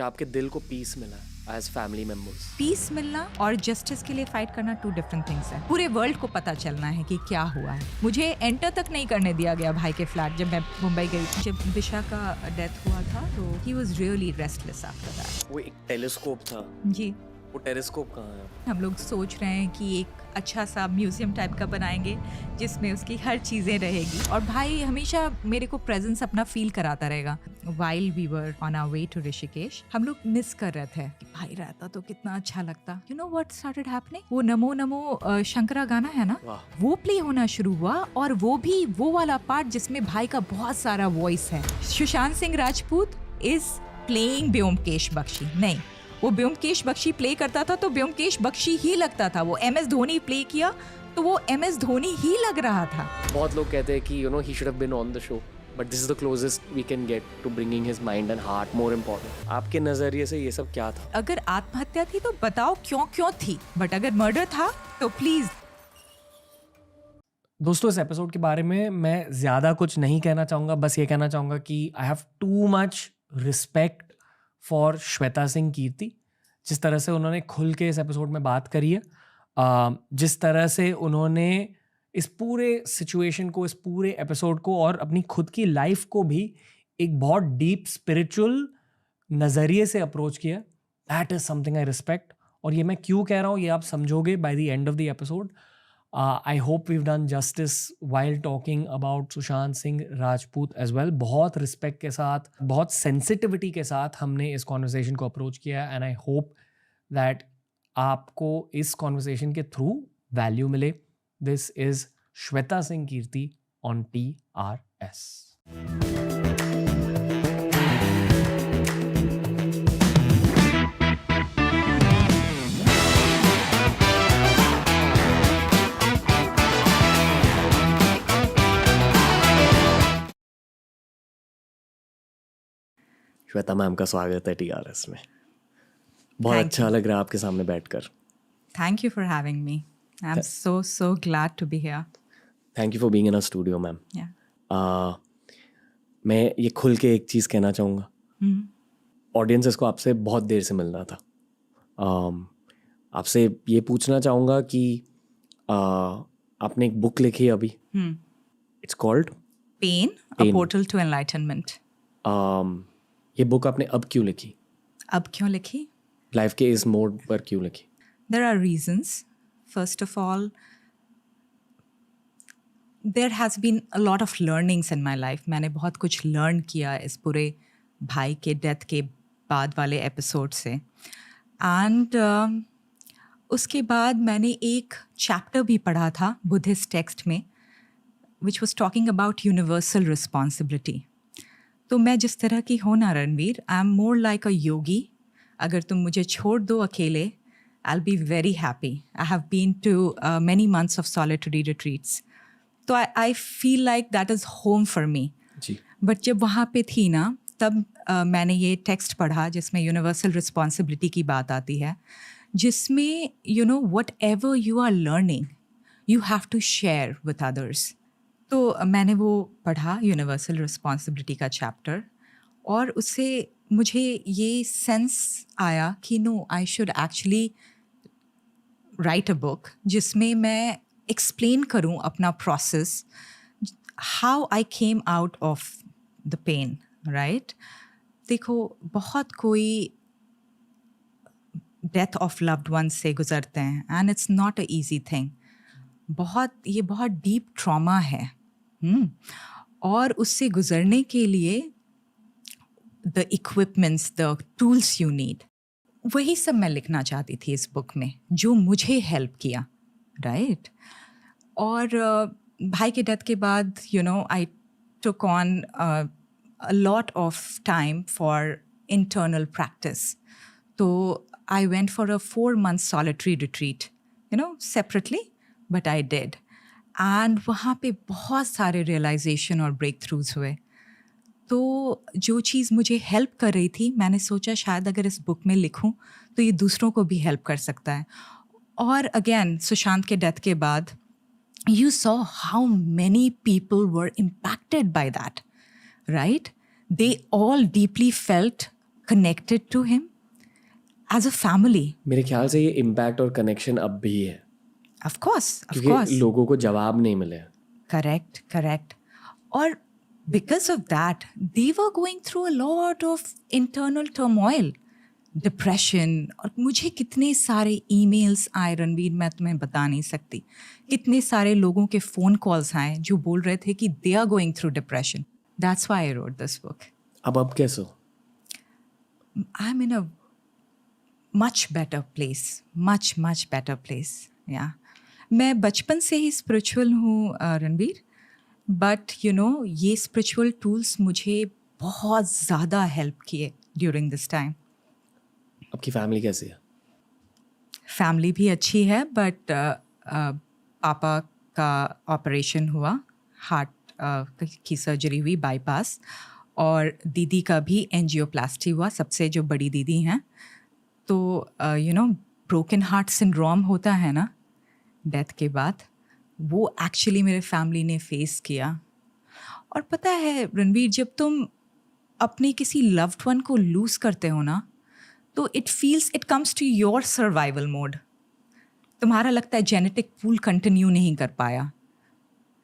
क्या आपके दिल को पीस मिला है एज फैमिली मेंबर्स? पीस मिलना और जस्टिस के लिए फाइट करना 2 डिफरेंट थिंग्स है। पूरे वर्ल्ड को पता चलना है कि क्या हुआ है। मुझे एंटर तक नहीं करने दिया गया भाई के फ्लैट जब मैं मुंबई गई। जब दिशा का डेथ हुआ था तो he was really restless after that. वो एक टेलीस्कोप था, जी, वो टेलीस्कोप कहाँ है? हम लोग सोच रहे हैं कि एक अच्छा सा म्यूजियम टाइप का बनाएंगे जिसमें उसकी हर चीज़ें रहेगी और भाई हमेशा मेरे को प्रेजेंस अपना फील कराता रहेगा। While we were on our way to Rishikesh, हम लोग मिस कर रहे थे कि भाई रहता तो कितना अच्छा लगता। You know what started happening, वो नमो नमो शंकरा गाना है ना, वाह, वो प्ले होना शुरू हुआ और वो भी वो वाला पार्ट जिसमें भाई का बहुत सारा वॉइस है। सुशांत सिंह राजपूत इज प्लेइंग ब्योमकेश बख्शी, नहीं वो ब्योमकेश बख्शी प्ले करता था तो ब्योमकेश बख्शी ही लगता था। वो MS धोनी प्ले किया तो वो MS धोनी ही लग रहा था। बहुत लोग कहते हैं कि he should have been on the show, but this is the closest we can get to bringing his mind and heart more important. आपके नजरिए से ये सब क्या था? अगर आत्महत्या थी तो बताओ क्यों थी, बट अगर मर्डर था तो प्लीज। दोस्तों, इस एपिसोड के बारे में मैं ज़्यादा कुछ नहीं कहना चाहूँगा, बस ये कहना चाहूँगा कि I have too much respect for Shweta Singh Kirti. जिस तरह से उन्होंने खुल के इस एपिसोड में बात करी है, जिस तरह से उन्होंने इस पूरे सिचुएशन को, इस पूरे एपिसोड को और अपनी खुद की लाइफ को भी एक बहुत डीप स्पिरिचुअल नज़रिए से अप्रोच किया, that is something I respect. और ये मैं क्यों कह रहा हूँ ये आप समझोगे by the end of the episode. I hope we've done justice while talking about Sushant Singh Rajput as well. बहुत रिस्पेक्ट के साथ, बहुत सेंसिटिविटी के साथ हमने इस कॉन्वर्सेशन को अप्रोच किया एंड आई होप दैट आपको इस कॉन्वर्सेशन के थ्रू वैल्यू मिले। This is Shweta Singh Kirti on TRS। Shweta ma'am का स्वागत है TRS में। बहुत Thank अच्छा लग रहा है आपके सामने बैठकर। Thank you for having me, I am so glad to be here. Thank you for being in a studio ma'am. Yeah मैं ये खुल के एक चीज़ कहना चाहूँगा, ऑडियंसेस को आपसे बहुत देर से मिलना था। आपसे ये पूछना चाहूँगा कि आपने एक बुक लिखी है अभी, it's called pain a portal to enlightenment. ये बुक आपने अब क्यों लिखी? अब क्यों लिखी? लाइफ के इस मोड पर क्यों लिखी? There are reasons. First of all, there has been a lot of learnings in my life. मैंने बहुत कुछ लर्न किया इस पूरे भाई के डेथ के बाद वाले एपिसोड से। एंड उसके बाद मैंने एक चैप्टर भी पढ़ा था बुद्धिस्ट टेक्स्ट में which was talking about universal responsibility. तो मैं जिस तरह की हो ना Ranveer, I am more like a yogi. अगर तुम मुझे छोड़ दो अकेले, I'll be very happy. I have been to many months of solitary retreats. तो I feel like that is home for me. Ji. But जब वहाँ पे थी ना, तब मैंने ये टेक्स्ट पढ़ा जिसमें यूनिवर्सल रिस्पॉन्सिबिलिटी की बात आती है, जिसमें whatever you are learning, you have to share with others. तो मैंने वो पढ़ा यूनिवर्सल रिस्पॉन्सिबिलिटी का चैप्टर और उससे मुझे ये सेंस आया कि no, I should actually write a book जिसमें मैं एक्सप्लेन करूं अपना process, how I came out of the pain, right? देखो, बहुत कोई डेथ ऑफ लव्ड वंस से गुजरते हैं and it's not a easy thing. ये बहुत डीप ट्रॉमा है। और उससे गुजरने के लिए the equipments, the tools you need, वही सब मैं लिखना चाहती थी इस बुक में, जो मुझे हेल्प किया, राइट? और भाई के डेथ के बाद I took on a lot of time for internal practice. तो I went for a 4-month solitary retreat, separately, but I did. And वहाँ पे बहुत सारे रियलाइजेशन और ब्रेक थ्रूज हुए। तो जो चीज़ मुझे हेल्प कर रही थी, मैंने सोचा शायद अगर इस बुक में लिखूं तो ये दूसरों को भी हेल्प कर सकता है। और अगेन, सुशांत के डेथ के बाद you saw how many people were impacted by that, right? They all deeply felt connected to him as a family. मेरे ख्याल से ये इम्पैक्ट और कनेक्शन अब भी है, Of course, of क्योंकि course. लोगों को जवाब नहीं मिले. Correct, correct. Or because of that, they were going through a lot of internal turmoil, depression. और मुझे कितने सारे emails आए रणवीर, मैं तुम्हें बता नहीं सकती. कितने सारे लोगों के phone calls आए जो बोल रहे थे कि they are going through depression. That's why I wrote this book. अब कैसे हो? I'm in a much better place, much better place. Yeah. मैं बचपन से ही स्पिरिचुअल हूँ रणवीर, बट यू नो ये स्पिरिचुअल टूल्स मुझे बहुत ज़्यादा हेल्प किए ड्यूरिंग दिस टाइम. आपकी फैमिली कैसी है? फैमिली भी अच्छी है, बट पापा का ऑपरेशन हुआ, हार्ट की सर्जरी हुई, बाईपास, और दीदी का भी एंजियोप्लास्टी हुआ, सबसे जो बड़ी दीदी हैं. तो you know broken heart syndrome होता है ना डेथ के बाद, वो एक्चुअली मेरे फैमिली ने फेस किया. और पता है रणवीर, जब तुम अपने किसी लव्ड वन को लूज़ करते हो ना, तो it comes to your survival mode. तुम्हारा लगता है जेनेटिक पूल कंटिन्यू नहीं कर पाया,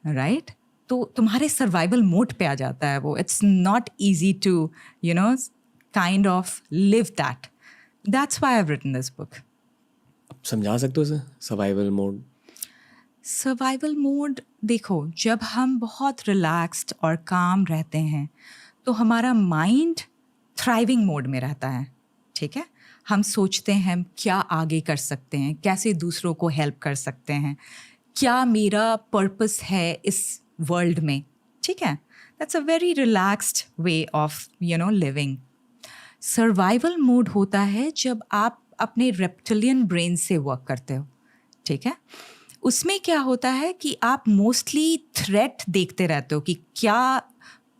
राइट? तो तुम्हारे सर्वाइवल मोड पे आ जाता है वो. It's not easy to you know kind of live that. That's why I have written this book. आप समझा सकते हो इसे, सर्वाइवल मोड? सर्वाइवल मोड देखो, जब हम बहुत रिलैक्स्ड और काम रहते हैं तो हमारा माइंड थ्राइविंग मोड में रहता है. ठीक है, हम सोचते हैं हम क्या आगे कर सकते हैं, कैसे दूसरों को हेल्प कर सकते हैं, क्या मेरा पर्पस है इस वर्ल्ड में. ठीक है, that's a very relaxed way of you know living. Survival mode होता है जब आप अपने रेप्टिलियन ब्रेन से वर्क करते हो. ठीक है, उसमें क्या होता है कि आप मोस्टली थ्रेट देखते रहते हो कि क्या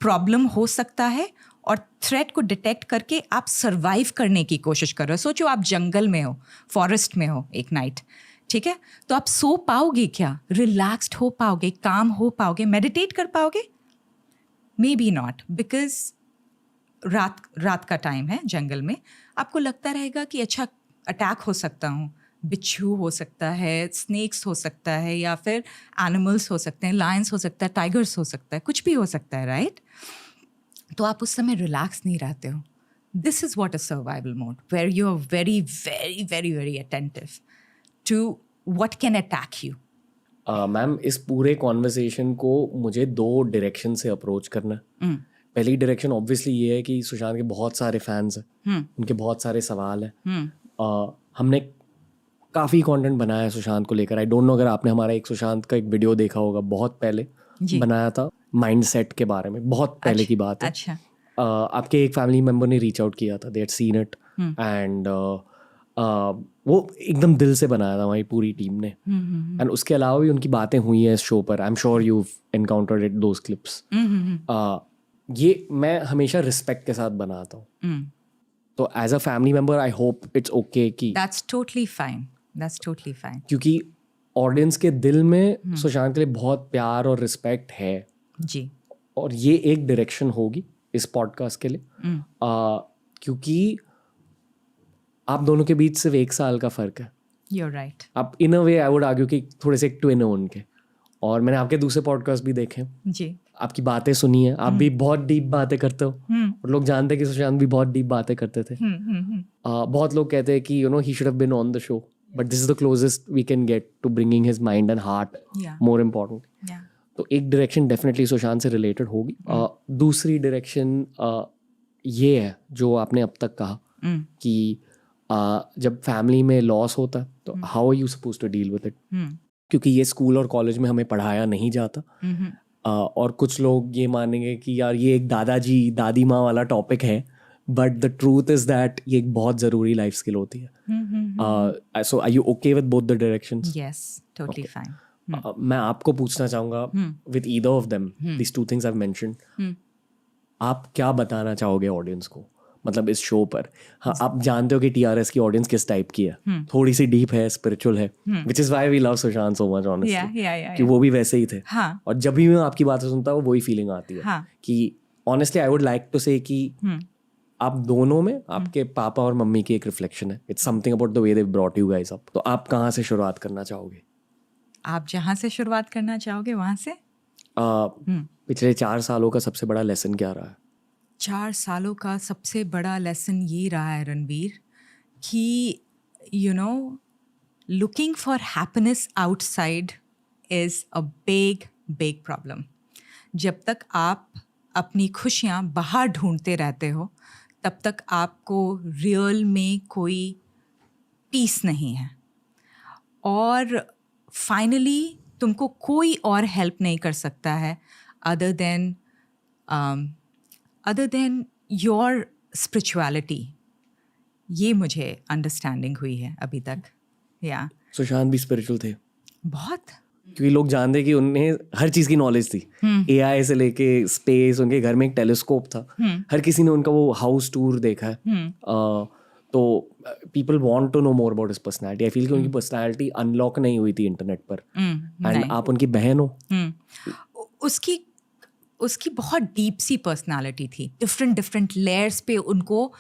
प्रॉब्लम हो सकता है, और थ्रेट को डिटेक्ट करके आप सर्वाइव करने की कोशिश कर रहे हो. सोचो आप जंगल में हो, फॉरेस्ट में हो एक नाइट. ठीक है, तो आप सो पाओगे क्या? रिलैक्स्ड हो पाओगे, काम हो पाओगे, मेडिटेट कर पाओगे? मे बी नॉट, बिकॉज रात का टाइम है जंगल में, आपको लगता रहेगा कि अच्छा अटैक हो सकता हूँ, बिच्छू हो सकता है, स्नेक्स हो सकता है, या फिर एनिमल्स हो सकते हैं, लायंस हो सकता है, टाइगर्स हो सकता है, कुछ भी हो सकता है, राइट? तो आप उस समय रिलैक्स नहीं रहते हो. This is what a survival mode, where you are very very very very attentive to what can attack you. Ma'am, इस पूरे कॉन्वर्सेशन को मुझे 2 डायरेक्शन से अप्रोच करना है. पहली डायरेक्शन ऑब्वियसली ये है कि सुशांत के बहुत सारे फैंस हैं, उनके बहुत सारे सवाल हैं. हमने काफ़ी कंटेंट बनाया है सुशांत को लेकर. आई डोंट नो अगर आपने हमारा एक सुशांत का एक वीडियो देखा होगा, बहुत पहले बनाया था माइंडसेट के बारे में, बहुत पहले की बात है. अच्छा. आपके एक फैमिली मेम्बर ने रीच आउट किया था, they had seen it, and वो एकदम दिल से बनाया था हमारी पूरी टीम ने. एंड उसके अलावा भी उनकी बातें हुई हैं इस शो पर. I am sure you encountered it, those clips. ये मैं हमेशा रिस्पेक्ट के साथ बनाता हूँ. तो as a family member I hope it's okay कि that's totally fine, that's totally fine. क्योंकि ऑडियंस के दिल में सुशांत के लिए बहुत प्यार और रिस्पेक्ट है जी. और ये एक डायरेक्शन होगी इस पॉडकास्ट के लिए. क्योंकि आप दोनों के बीच सिर्फ 1 साल का फ़र्क है. You're right. आप इन अ वे आई वुड आर्ग्यू कि थोड़े से एक ट्विन हो उनके. और मैंने आपके दूसरे पॉडकास्ट भी देखे, जी. आपकी बातें सुनी है, आप भी बहुत डीप बातें करते हो. और लोग जानते हैं कि सुशांत भी बहुत डीप बातें करते थे. बहुत लोग कहते हैं कि you know he should have been on the show, but this is the closest we can get to bringing his mind and heart more important. तो एक डायरेक्शन डेफिनेटली सुशांत से रिलेटेड होगी. दूसरी डायरेक्शन ये है जो आपने अब तक कहा कि जब फैमिली में लॉस होता है तो how are you suppose to deal with it. क्योंकि ये स्कूल और कॉलेज में हमें पढ़ाया नहीं जाता. और कुछ लोग ये मानेंगे कि यार ये एक दादाजी दादी माँ वाला टॉपिक है, but the truth is that ये एक बहुत ज़रूरी लाइफ स्किल होती है. So are you okay with both the directions? Yes, totally fine. मैं आपको पूछना चाहूँगा with either of them, this 2 things I have mentioned, आप क्या बताना चाहोगे ऑडियंस को, मतलब इस शो पर? हाँ, आप जानते हो कि TRS की ऑडियंस किस टाइप की है, थोड़ी सी डीप है, स्पिरिचुअल है, which is why we love Sushant so much honestly, कि वो भी वैसे ही थे. हाँ. और जब भी मैं आपकी बातें सुनता हूँ वही फीलिंग आती है. हाँ. कि honestly I would like to say कि आप दोनों में आपके पापा और मम्मी की एक रिफ्लेक्शन है. It's something about the way they brought you guys up. तो आप कहाँ से शुरुआत करना चाहोगे? आप जहाँ से शुरुआत करना चाहोगे वहाँ से. पिछले 4 सालों का सबसे बड़ा लेसन क्या रहा है? 4 सालों का सबसे बड़ा लेसन ये रहा है रणवीर कि you no looking for happiness outside is a big big problem. जब तक आप अपनी खुशियाँ बाहर ढूंढते रहते हो तब तक आपको रियल में कोई पीस नहीं है. और फाइनली तुमको कोई और हेल्प नहीं कर सकता है अदर देन योर स्पिरिचुअलिटी. ये मुझे अंडरस्टैंडिंग हुई है अभी तक. या सुशांत भी स्पिरिचुअल थे बहुत. क्योंकि लोग जानते कि उन्हें हर चीज़ की नॉलेज थी. AI से लेके स्पेस, उनके घर में एक टेलीस्कोप था. हर किसी ने उनका वो हाउस टूर देखा है. तो people want to know more about his personality. I feel कि उनकी पर्सनालिटी अनलॉक नहीं हुई थी इंटरनेट पर. एंड आप उनकी बहन हो. उसकी बहुत डीप सी पर्सनालिटी थी. डिफरेंट लेयर्स पे उनको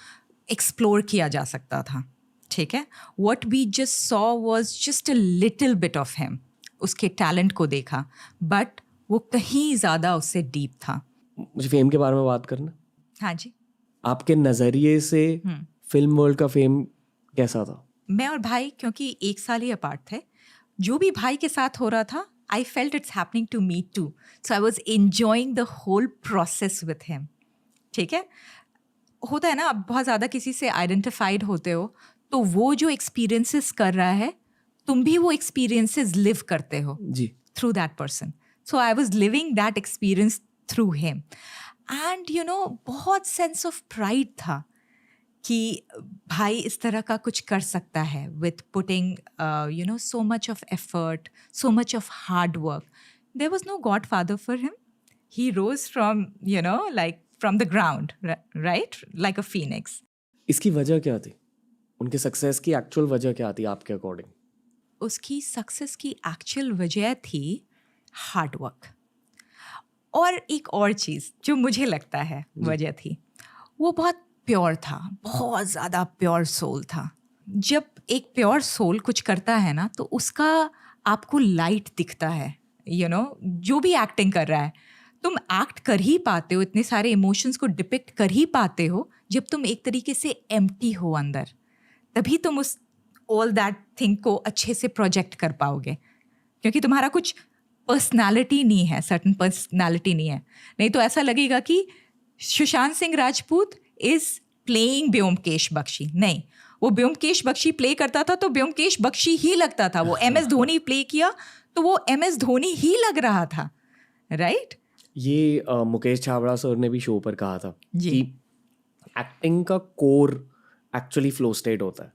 एक्सप्लोर किया जा सकता था. ठीक है. What we just saw was just a little bit of him. उसके टैलेंट को देखा बट वो कहीं ज़्यादा उससे डीप था. मुझे फेम के बारे में बात करना. हाँ जी. आपके नज़रिए से फिल्म वर्ल्ड का फेम कैसा था? मैं और भाई क्योंकि 1 साल ही अपार्ट थे, जो भी भाई के साथ हो रहा था I felt it's happening to me too. So I was enjoying the whole process with him. ठीक है. होता है ना, आप बहुत ज़्यादा किसी से आइडेंटिफाइड होते हो तो वो जो एक्सपीरियंसेस कर रहा है तुम भी वो एक्सपीरियंसेस लिव करते हो जी. Through that person. So I was living that experience through him. And you know बहुत सेंस ऑफ प्राइड था कि भाई इस तरह का कुछ कर सकता है with putting you know so much of effort, so much of hard work. There was no godfather for him. He rose from you know like from the ground, right, like a phoenix. इसकी वजह क्या थी? उनके success की actual वजह क्या थी आपके अकॉर्डिंग? उसकी सक्सेस की एक्चुअल वजह थी हार्ड वर्क. और एक और चीज़ जो मुझे लगता है वजह थी, वो बहुत प्योर था. बहुत ज़्यादा प्योर सोल था. जब एक प्योर सोल कुछ करता है ना तो उसका आपको लाइट दिखता है. यू नो जो भी एक्टिंग कर रहा है तुम एक्ट कर ही पाते हो, इतने सारे इमोशंस को डिपिक्ट कर ही पाते हो जब तुम एक तरीके से एम्प्टी हो अंदर. तभी तुम उस ऑल दैट थिंग को अच्छे से प्रोजेक्ट कर पाओगे, क्योंकि तुम्हारा कुछ पर्सनालिटी नहीं है, सर्टन पर्सनालिटी नहीं है. नहीं तो ऐसा लगेगा कि सुशांत सिंह राजपूत इज प्लेइंग ब्योमकेश बख्शी. नहीं, वो ब्योमकेश बख्शी प्ले करता था तो ब्योमकेश बख्शी ही लगता था. वो MS धोनी प्ले किया तो वो MS धोनी ही लग रहा था. राइट. ये मुकेश छाबड़ा सर ने भी शो पर कहा था जी. कि एक्टिंग का कोर एक्चुअली फ्लो स्टेट होता है.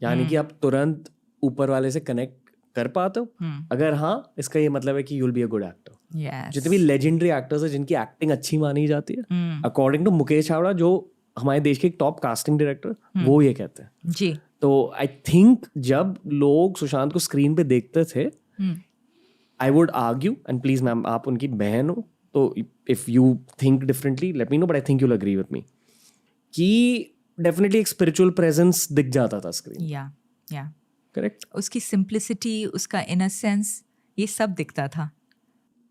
यानी कि आप तुरंत ऊपर वाले से कनेक्ट कर पाते हो. अगर हाँ, इसका ये मतलब है कि you will be a good actor. Yes. जितने भी लेजेंडरी एक्टर्स हैं जिनकी एक्टिंग अच्छी मानी जाती है, अकॉर्डिंग टू मुकेश छाबड़ा, जो हमारे देश के एक टॉप कास्टिंग डायरेक्टर, वो ये कहते हैं. जी. तो आई थिंक जब लोग सुशांत को स्क्रीन पे देखते थे, I would argue, and please ma'am आप उनकी बहन हो तो if you think differently let me know, but I think you will agree with me कि डेफिनेटली एक स्पिरिचुअल प्रेजेंस दिख जाता था स्क्रीन. या करेक्ट. उसकी सिंप्लिसिटी, उसका इनोसेंस, ये सब दिखता था.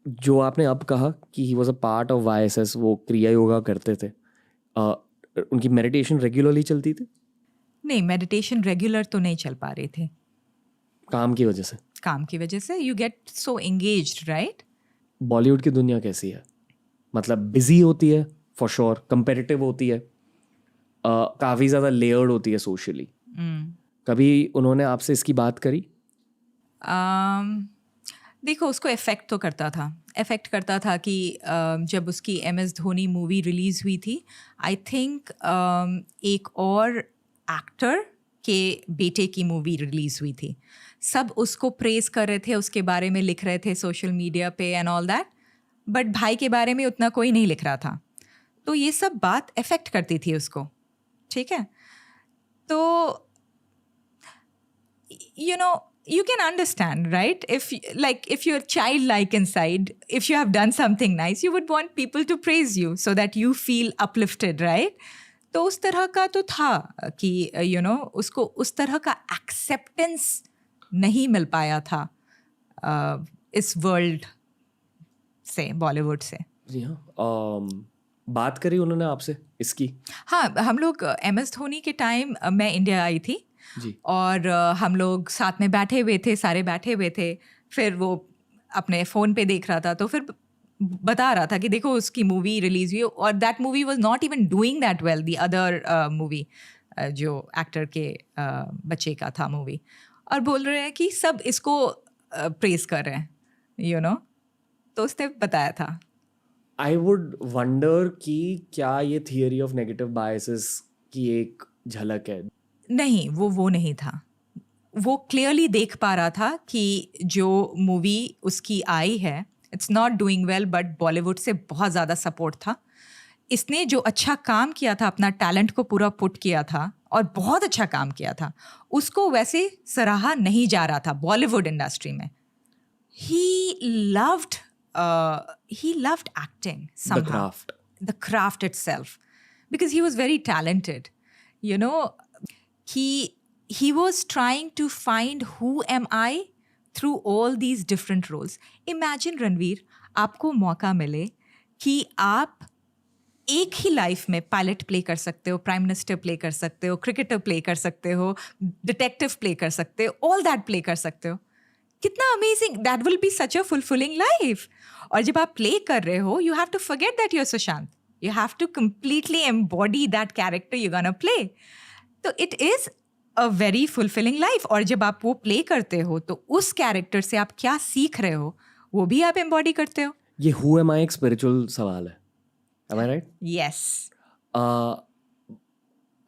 जो आपने अब कहा कि he was a part of YSS, वो क्रिया योगा करते थे, उनकी मेडिटेशन रेगुलरली चलती थी? नहीं, मेडिटेशन रेगुलर तो नहीं चल पा रहे थे. काम की वजह से? काम की वजह से. You get so engaged, right. Bollywood की दुनिया कैसी है? मतलब बिजी होती है फॉर श्योर, कंपेटिटिव होती है, काफ़ी ज़्यादा लेयर्ड होती है सोशली. कभी उन्होंने आपसे इसकी बात करी? देखो, उसको इफ़ेक्ट तो करता था कि जब उसकी MS धोनी मूवी रिलीज़ हुई थी, आई थिंक एक और एक्टर के बेटे की मूवी रिलीज़ हुई थी. सब उसको प्रेज़ कर रहे थे, उसके बारे में लिख रहे थे सोशल मीडिया पे एंड ऑल दैट, बट भाई के बारे में उतना कोई नहीं लिख रहा था. तो ये सब बात इफ़ेक्ट करती थी उसको. ठीक है. तो you know, you can understand, right? If you're childlike inside, if you have done something nice, you would want people to praise you so that you feel uplifted, right? तो उस तरह का तो था कि उसको उस तरह का एक्सेप्टेंस नहीं मिल पाया था इस वर्ल्ड से, बॉलीवुड से। जी हाँ। बात करी उन्होंने आपसे इसकी? हाँ, हम लोग MS धोनी के टाइम मैं इंडिया आई थी जी। और हम लोग साथ में बैठे हुए थे, सारे बैठे हुए थे। फिर वो अपने फ़ोन पे देख रहा था, तो फिर बता रहा था कि देखो उसकी मूवी रिलीज हुई और that movie was not even doing that well, the other movie जो एक्टर के बच्चे का था मूवी, और बोल रहे हैं कि सब इसको प्रेज कर रहे हैं, तो उसने बताया था। आई वुड वंडर कि क्या ये थियरी ऑफ नेगेटिव बायसेस की एक झलक है? नहीं, वो नहीं था। वो क्लियरली देख पा रहा था कि जो मूवी उसकी आई है, it's not doing well, but Bollywood से बहुत ज़्यादा सपोर्ट था। इसने जो अच्छा काम किया था, अपना टैलेंट को पूरा पुट किया था और बहुत अच्छा काम किया था, उसको वैसे सराहा नहीं जा रहा था बॉलीवुड इंडस्ट्री में। He loved acting somehow. The craft itself, because he was very talented. He was trying to find who am I through all these different roles. Imagine Ranveer, आपको मौका मिले कि आप एक ही लाइफ में पायलट प्ले कर सकते हो, प्राइम मिनिस्टर प्ले कर सकते हो, क्रिकेटर प्ले कर सकते हो, डिटेक्टिव प्ले कर सकते हो, ऑल दैट प्ले कर सकते हो। कितना amazing, that will be such a fulfilling life. और जब आप प्ले कर रहे हो, you have to forget that you are Sushant, you have to completely embody that character you gonna play. तो it is a very fulfilling life. और जब आप वो प्ले करते हो तो उस कैरेक्टर से आप क्या सीख रहे हो वो भी आप एम्बॉडी करते हो। ये हु एम आई एक स्पिरिचुअल सवाल है, am I right? Yes.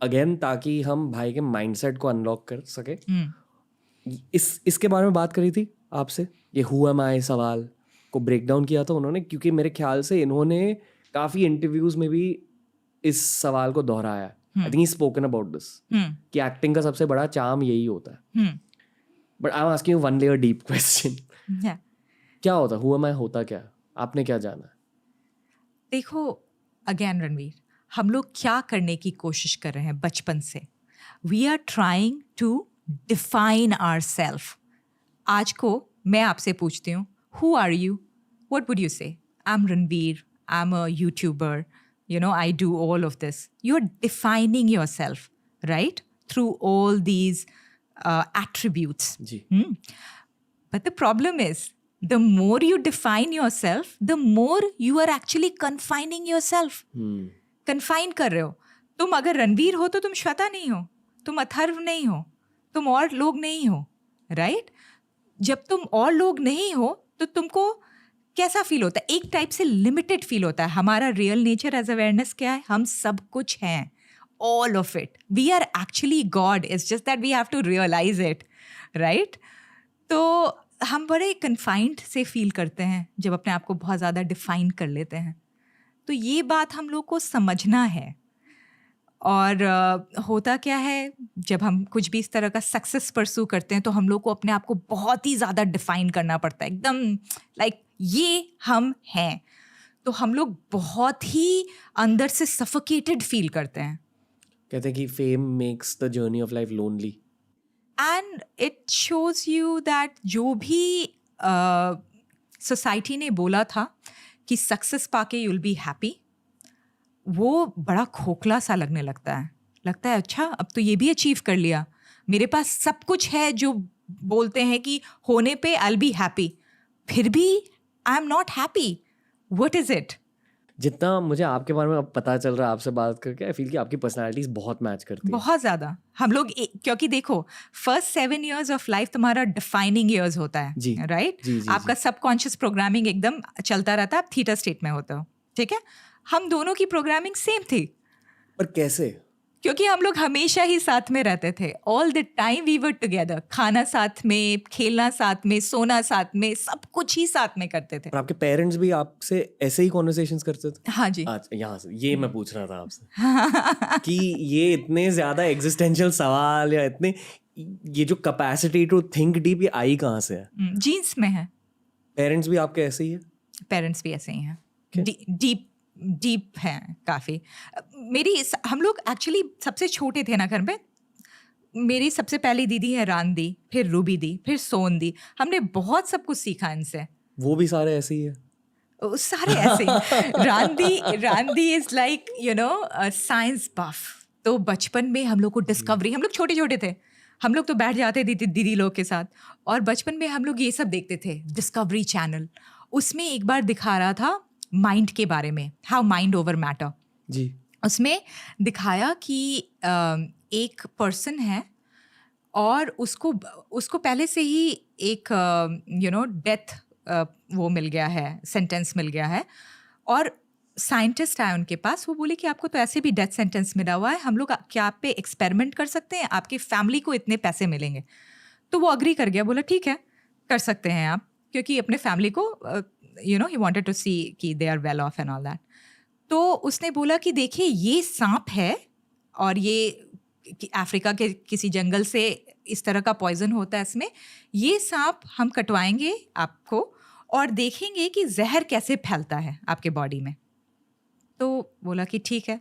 Again ताकि हम भाई के माइंडसेट को अनलॉक कर सके, इसके बारे में बात करी थी आपसे, ये हु एम आई सवाल को ब्रेक डाउन किया था उन्होंने, क्योंकि मेरे ख्याल से इन्होंने काफ़ी इंटरव्यूज में भी इस सवाल को दोहराया है। I think he spoken about this कि एक्टिंग का सबसे बड़ा चार्म यही होता है। But I am asking one layer deep question, क्या होता है हु एम आई, होता क्या है, आपने क्या जाना? देखो अगेन रणवीर, हम लोग क्या करने की कोशिश कर रहे हैं बचपन से, we are trying to define our self. आज को मैं आपसे पूछती हूँ who are you, what would you say? I am Ranveer, I am a YouTuber, I do all of this. You're defining yourself, right? Through all these attributes. जी. But the problem is, the more you define yourself, the more you are actually confining yourself. Confine कर रहे हो। तुम अगर रणवीर हो तो तुम श्वेता नहीं हो, तुम अथर्व नहीं हो, तुम और लोग नहीं हो, right? जब तुम और लोग नहीं हो तो तुमको कैसा फील होता है? एक टाइप से लिमिटेड फील होता है। हमारा रियल नेचर एज अवेयरनेस क्या है? हम सब कुछ हैं, all of it. We are actually God, it's just that we have to realise it, right? तो हम बड़े कन्फाइंड से फील करते हैं जब अपने आप को बहुत ज़्यादा डिफाइन कर लेते हैं। तो ये बात हम लोग को समझना है। और होता क्या है, जब हम कुछ भी इस तरह का सक्सेस परस्यू करते हैं तो हम लोग को अपने आप को बहुत ही ज़्यादा डिफाइन करना पड़ता है, एकदम लाइक ये हम हैं। तो हम लोग बहुत ही अंदर से सफोकेटेड फील करते हैं। कहते हैं कि fame makes the journey of life lonely, and it shows you that जो भी सोसाइटी ने बोला था कि success Pakke you'll be happy, वो बड़ा खोखला सा लगने लगता है अच्छा अब तो ये भी अचीव कर लिया, मेरे पास सब कुछ है जो बोलते हैं कि होने पे आई विल बी हैप्पी, फिर भी I am not happy. What is it? जितना मुझे आपके बारे में अब पता चल रहा है आपसे बात करके, आई फील कि आपकी पर्सनालिटीज बहुत मैच करती है। बहुत ज़्यादा। हम लोग क्योंकि देखो फर्स्ट 7 years ऑफ लाइफ तुम्हारा डिफाइनिंग ईयर्स होता है, राइट? आपका सबकॉन्शियस प्रोग्रामिंग एकदम चलता रहता है, आप थीटा स्टेट में होते हो, ठीक है? हम दोनों की प्रोग्रामिंग सेम थी। पर कैसे? क्योंकि हम लोग हमेशा ही साथ में रहते थे, all the time we were together. खाना साथ में, खेलना साथ में, सोना साथ में, सब कुछ ही साथ में करते थे। और आपके पेरेंट्स भी आपसे ऐसे ही कॉन्वर्सेशंस करते थे? हाँ जी। अच्छा, यहाँ से ये मैं पूछ रहा था आपसे कि ये इतने ज्यादा एग्जिस्टेंशियल सवाल या इतने ये जो कैपेसिटी टू थिंक डीप, ये आई कहाँ से है? जीन्स में है। पेरेंट्स भी आपके ऐसे ही है? पेरेंट्स भी ऐसे ही हैं, डीप डीप हैं काफ़ी। हम लोग एक्चुअली सबसे छोटे थे ना घर में। मेरी सबसे पहली दीदी है रान दी, फिर रूबी दी, फिर सोन दी। हमने बहुत सब कुछ सीखा इनसे। वो भी सारे ऐसे ही है, सारे ऐसे रांदी इज लाइक साइंस बफ। तो बचपन में हम लोग को डिस्कवरी, हम लोग छोटे छोटे थे, हम लोग तो बैठ जाते थे दीदी लोग के साथ, और बचपन में हम लोग ये सब देखते थे, डिस्कवरी चैनल। उसमें एक बार दिखा रहा था माइंड के बारे में, हाउ माइंड ओवर मैटर जी। उसमें दिखाया कि एक पर्सन है और उसको पहले से ही एक डेथ वो मिल गया है, सेंटेंस मिल गया है, और साइंटिस्ट आए उनके पास। वो बोले कि आपको तो ऐसे भी डेथ सेंटेंस मिला हुआ है, हम लोग क्या आप पे एक्सपेरिमेंट कर सकते हैं, आपकी फैमिली को इतने पैसे मिलेंगे। तो वो अग्री कर गया, बोला ठीक है कर सकते हैं आप, क्योंकि अपने फैमिली को ही वांटेड टू सी कि they are well off and all that. तो उसने बोला कि देखिए ये सांप है, और ये अफ्रीका के किसी जंगल से इस तरह का पॉइजन होता है इसमें, ये सांप हम कटवाएंगे आपको और देखेंगे कि जहर कैसे फैलता है आपके बॉडी में। तो बोला कि ठीक है।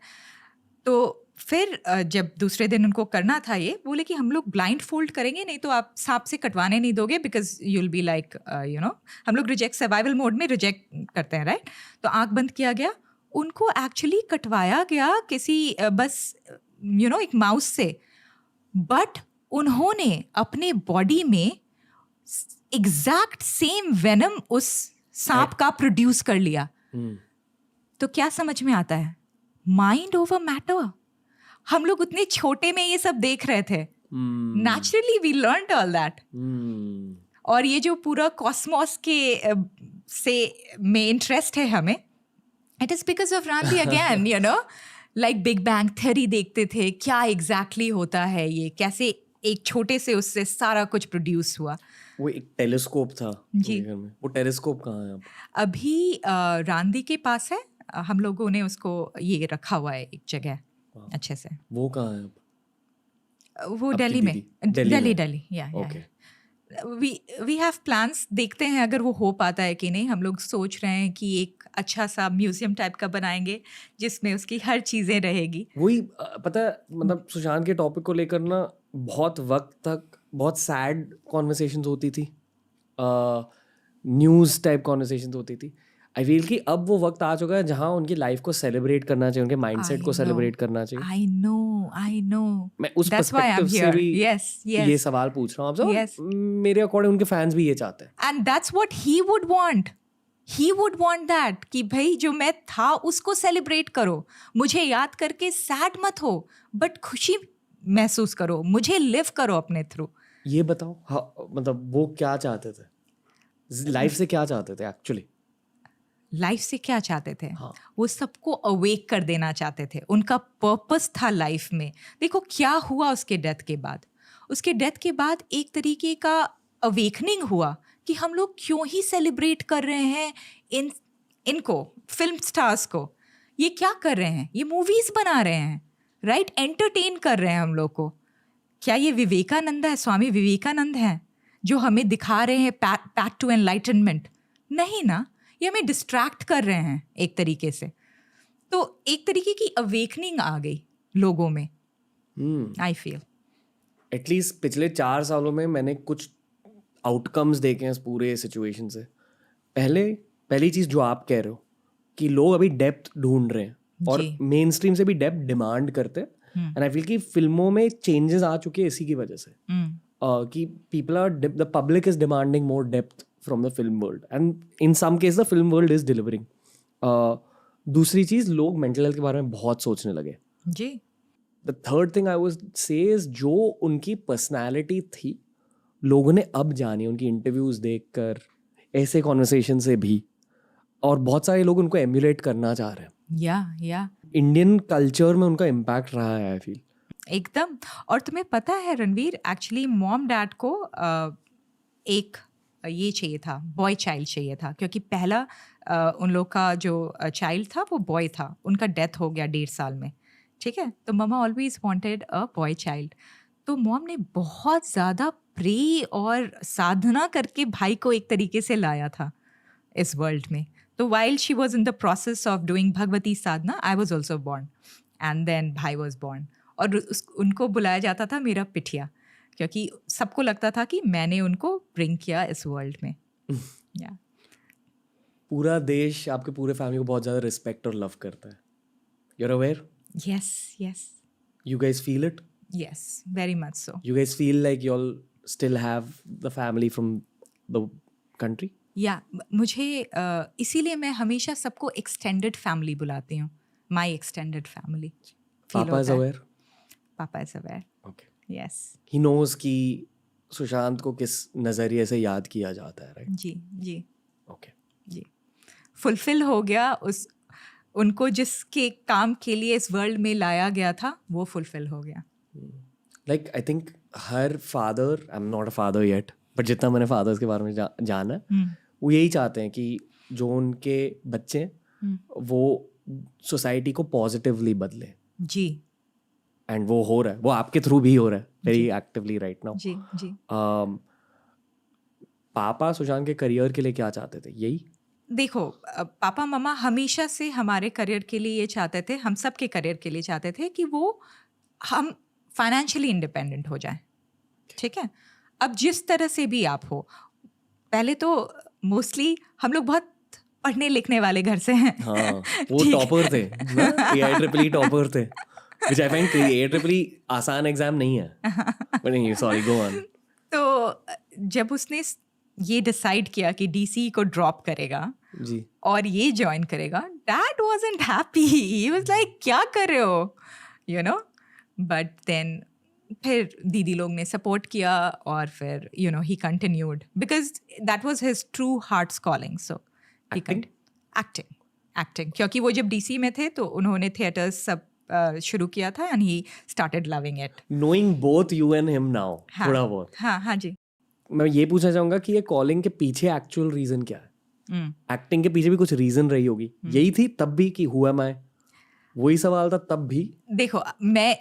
तो फिर जब दूसरे दिन उनको करना था ये, बोले कि हम लोग ब्लाइंड फोल्ड करेंगे, नहीं तो आप सांप से कटवाने नहीं दोगे, because you will be like हम लोग सर्वाइवल मोड में रिजेक्ट करते हैं, राइट। तो आंख बंद किया गया, उनको एक्चुअली कटवाया गया किसी बस एक माउस से, बट उन्होंने अपने बॉडी में एग्जैक्ट सेम वेनम उस सांप का प्रोड्यूस कर लिया। तो क्या समझ में आता है? Mind over matter. हम लोग उतने छोटे में ये सब देख रहे थे, naturally we learned all that. और ये जो पूरा कॉस्मोस के से में इंटरेस्ट है हमें, it is because of Randi again, like Big Bang Theory देखते थे, क्या एग्जैक्टली होता है ये, कैसे एक छोटे से उससे सारा कुछ प्रोड्यूस हुआ। वो एक टेलीस्कोप था जी। घर में, वो टेलीस्कोप कहाँ है अब? अभी रांदी के पास है, हम लोगों ने उसको ये रखा हुआ है एक जगह अच्छे से। वो कहाँ है अब? वो आपकी दिल्ली में, दीदी? दिल्ली या ओके। वी हैव प्लान्स, देखते हैं अगर वो हो पाता है कि नहीं। हम लोग सोच रहे हैं कि एक अच्छा सा म्यूजियम टाइप का बनाएंगे जिसमें उसकी हर चीज़ें रहेगी। वही पता है, मतलब सुशांत के टॉपिक को लेकर ना बहुत वक्त तक बहुत सैड कॉन्वर्सेशंस होती थी, न्यूज़ टाइप कॉन्वर्सेशंस होती थी। आई फील कि अब वो वक्त आ चुका है जहाँ उनकी लाइफ को सेलिब्रेट करना चाहिए, उनके माइंडसेट को सेलिब्रेट करना चाहिए। आई नो मैं उस पर्सपेक्टिव से भी ये सवाल पूछ रहा हूँ आपसे। Yes. मेरे अकॉर्डिंग उनके फैंस भी ये चाहते हैं, and that's what he would want that कि भाई जो मैं था उसको सेलिब्रेट करो, मुझे याद करके सैड मत हो, बट खुशी महसूस करो, मुझे लिव करो अपने थ्रू। ये बताओ, हाँ, मतलब वो क्या चाहते थे लाइफ से, क्या चाहते थे एक्चुअली लाइफ से? क्या चाहते थे? हाँ। वो सबको अवेक कर देना चाहते थे, उनका पर्पस था लाइफ में। देखो क्या हुआ उसके डेथ के बाद। उसके डेथ के बाद एक तरीके का अवेकनिंग हुआ कि हम लोग क्यों ही सेलिब्रेट कर रहे हैं इनको फिल्म स्टार्स को। ये क्या कर रहे हैं? ये मूवीज बना रहे हैं, राइट, एंटरटेन कर रहे हैं हम लोग को। क्या ये विवेकानंद है, स्वामी विवेकानंद हैं जो हमें दिखा रहे हैं पैथ टू एनलाइटनमेंट? नहीं ना, ये हमें डिस्ट्रैक्ट कर रहे हैं एक तरीके से। तो एक तरीके की अवेकनिंग आ गई लोगों में, आई फील। एटलीस्ट पिछले 4 सालों में मैंने कुछ आउटकम्स देखे हैं इस पूरे सिचुएशन से। पहली चीज़ जो आप कह रहे हो कि लोग अभी डेप्थ ढूंढ रहे हैं और मेन स्ट्रीम से भी डेप्थ डिमांड करते हैं, एंड आई फील कि फिल्मों में चेंजेस आ चुके हैं इसी की वजह से, कि the public is demanding more depth from the film world, and in some cases the film world is delivering. दूसरी चीज़, लोग मेंटल हेल्थ के बारे में बहुत सोचने लगे जी। The third thing I would say is जो उनकी पर्सनालिटी थी लोगों ने अब जानी, उनकी इंटरव्यूज देखकर, ऐसे कॉन्वर्सेशन से भी, और बहुत सारे लोग उनको एम्यूलेट करना चाह रहे हैं। या इंडियन कल्चर में उनका इम्पैक्ट रहा है आई फील एकदम। और तुम्हें पता है रणवीर, एक्चुअली मॉम डैड को एक ये चाहिए था, बॉय चाइल्ड चाहिए था, क्योंकि पहला उन लोग का जो चाइल्ड था वो बॉय था, उनका डेथ हो गया 1.5 साल में, ठीक है। तो mama always wanted a boy child. तो मॉम ने बहुत ज़्यादा प्रे और साधना करके भाई को एक तरीके से लाया था इस वर्ल्ड में। तो while she was in the process of doing Bhagwati Sadhana, I was also born. And then भाई was born. और उनको बुलाया जाता था मेरा पिठिया, क्योंकि सबको लगता था कि मैंने उनको ब्रिंग किया इस वर्ल्ड में. Yeah. पूरा देश आपके पूरे फैमिली को बहुत ज़्यादा रिस्पेक्ट और लव करता है. You're aware? Yes, yes. You guys feel it? Yes, very much so. You guys feel like you all still have the family from the country? या मुझे इसीलिए मैं हमेशा सबको एक्सटेंडेड फैमिली बुलाती हूँ. My extended family. Papa is aware? पापा is aware. Okay. Yes. He knows कि सुशांत को किस नज़रिए से याद किया जाता है, right? जी जी Okay. जी. फुलफिल हो गया उस उनको जिसके काम के लिए इस वर्ल्ड में लाया गया था, वो फुलफिल हो गया. Like I think her father, I'm not a father yet, but जितना मैंने fathers के बारे में जाना है, वो यही चाहते हैं कि जो उनके बच्चे हैं वो सोसाइटी को पॉजिटिवली बदले. जी एंड वो हो रहा है, वो आपके थ्रू भी हो रहा है वेरी एक्टिवली राइट नाउ. जी जी. पापा सुशांत के करियर के लिए क्या चाहते थे? यही देखो, पापा मम्मा हमेशा से हमारे करियर के लिए ये चाहते थे, हम सब के करियर के लिए चाहते थे कि वो हम फाइनेंशियली इंडिपेंडेंट हो जाएं. ठीक है. अब जिस तरह से भी आप हो, पहले तो मोस्टली हम लोग बहुत पढ़ने लिखने वाले घर से हैं. हाँ, वो टॉपर थे ना, AIEEE टॉपर थे, which I find AIEEE आसान एग्जाम नहीं है. But नहीं, sorry, go on. तो जब उसने ये डिसाइड किया कि डीसी को ड्रॉप करेगा जी और ये ज्वाइन करेगा, dad wasn't happy. He was like क्या कर रहे हो, यू नो. बट देन फिर दीदी लोग ने सपोर्ट किया और फिर you know he continued because that was his true hearts calling. So acting क्योंकि वो जब डीसी में थे तो उन्होंने थिएटर्स सब शुरू किया था and he started loving it. Knowing both you and him now, थोड़ा बहुत हाँ जी. मैं ये पूछना चाहूंगा कि ये कॉलिंग के पीछे एक्चुअल रीजन क्या है? एक्टिंग के पीछे भी कुछ रीजन रही होगी. यही थी तब भी कि हुआ मैं, वही सवाल था तब भी. देखो, मैं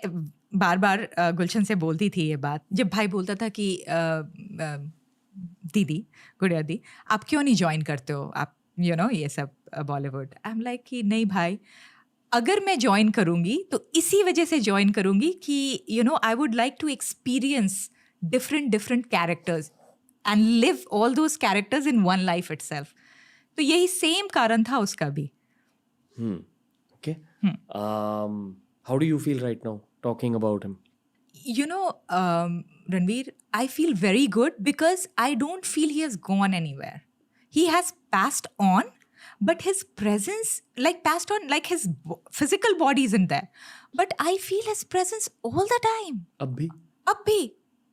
बार बार गुलशन से बोलती थी ये बात, जब भाई बोलता था कि दीदी गुड़िया दी आप क्यों नहीं ज्वाइन करते हो आप यू नो ये सब बॉलीवुड. आई एम लाइक कि नहीं भाई, अगर मैं ज्वाइन करूँगी तो इसी वजह से ज्वाइन करूँगी कि you know I would like to experience different characters and live all those characters in one life itself. तो यही सेम कारण था उसका भी. Okay. How do you feel right now talking about him? You know, Ranveer, I feel very good because I don't feel he has gone anywhere. He has passed on, but his presence, like passed on, like his physical body isn't there. But I feel his presence all the time. अब भी.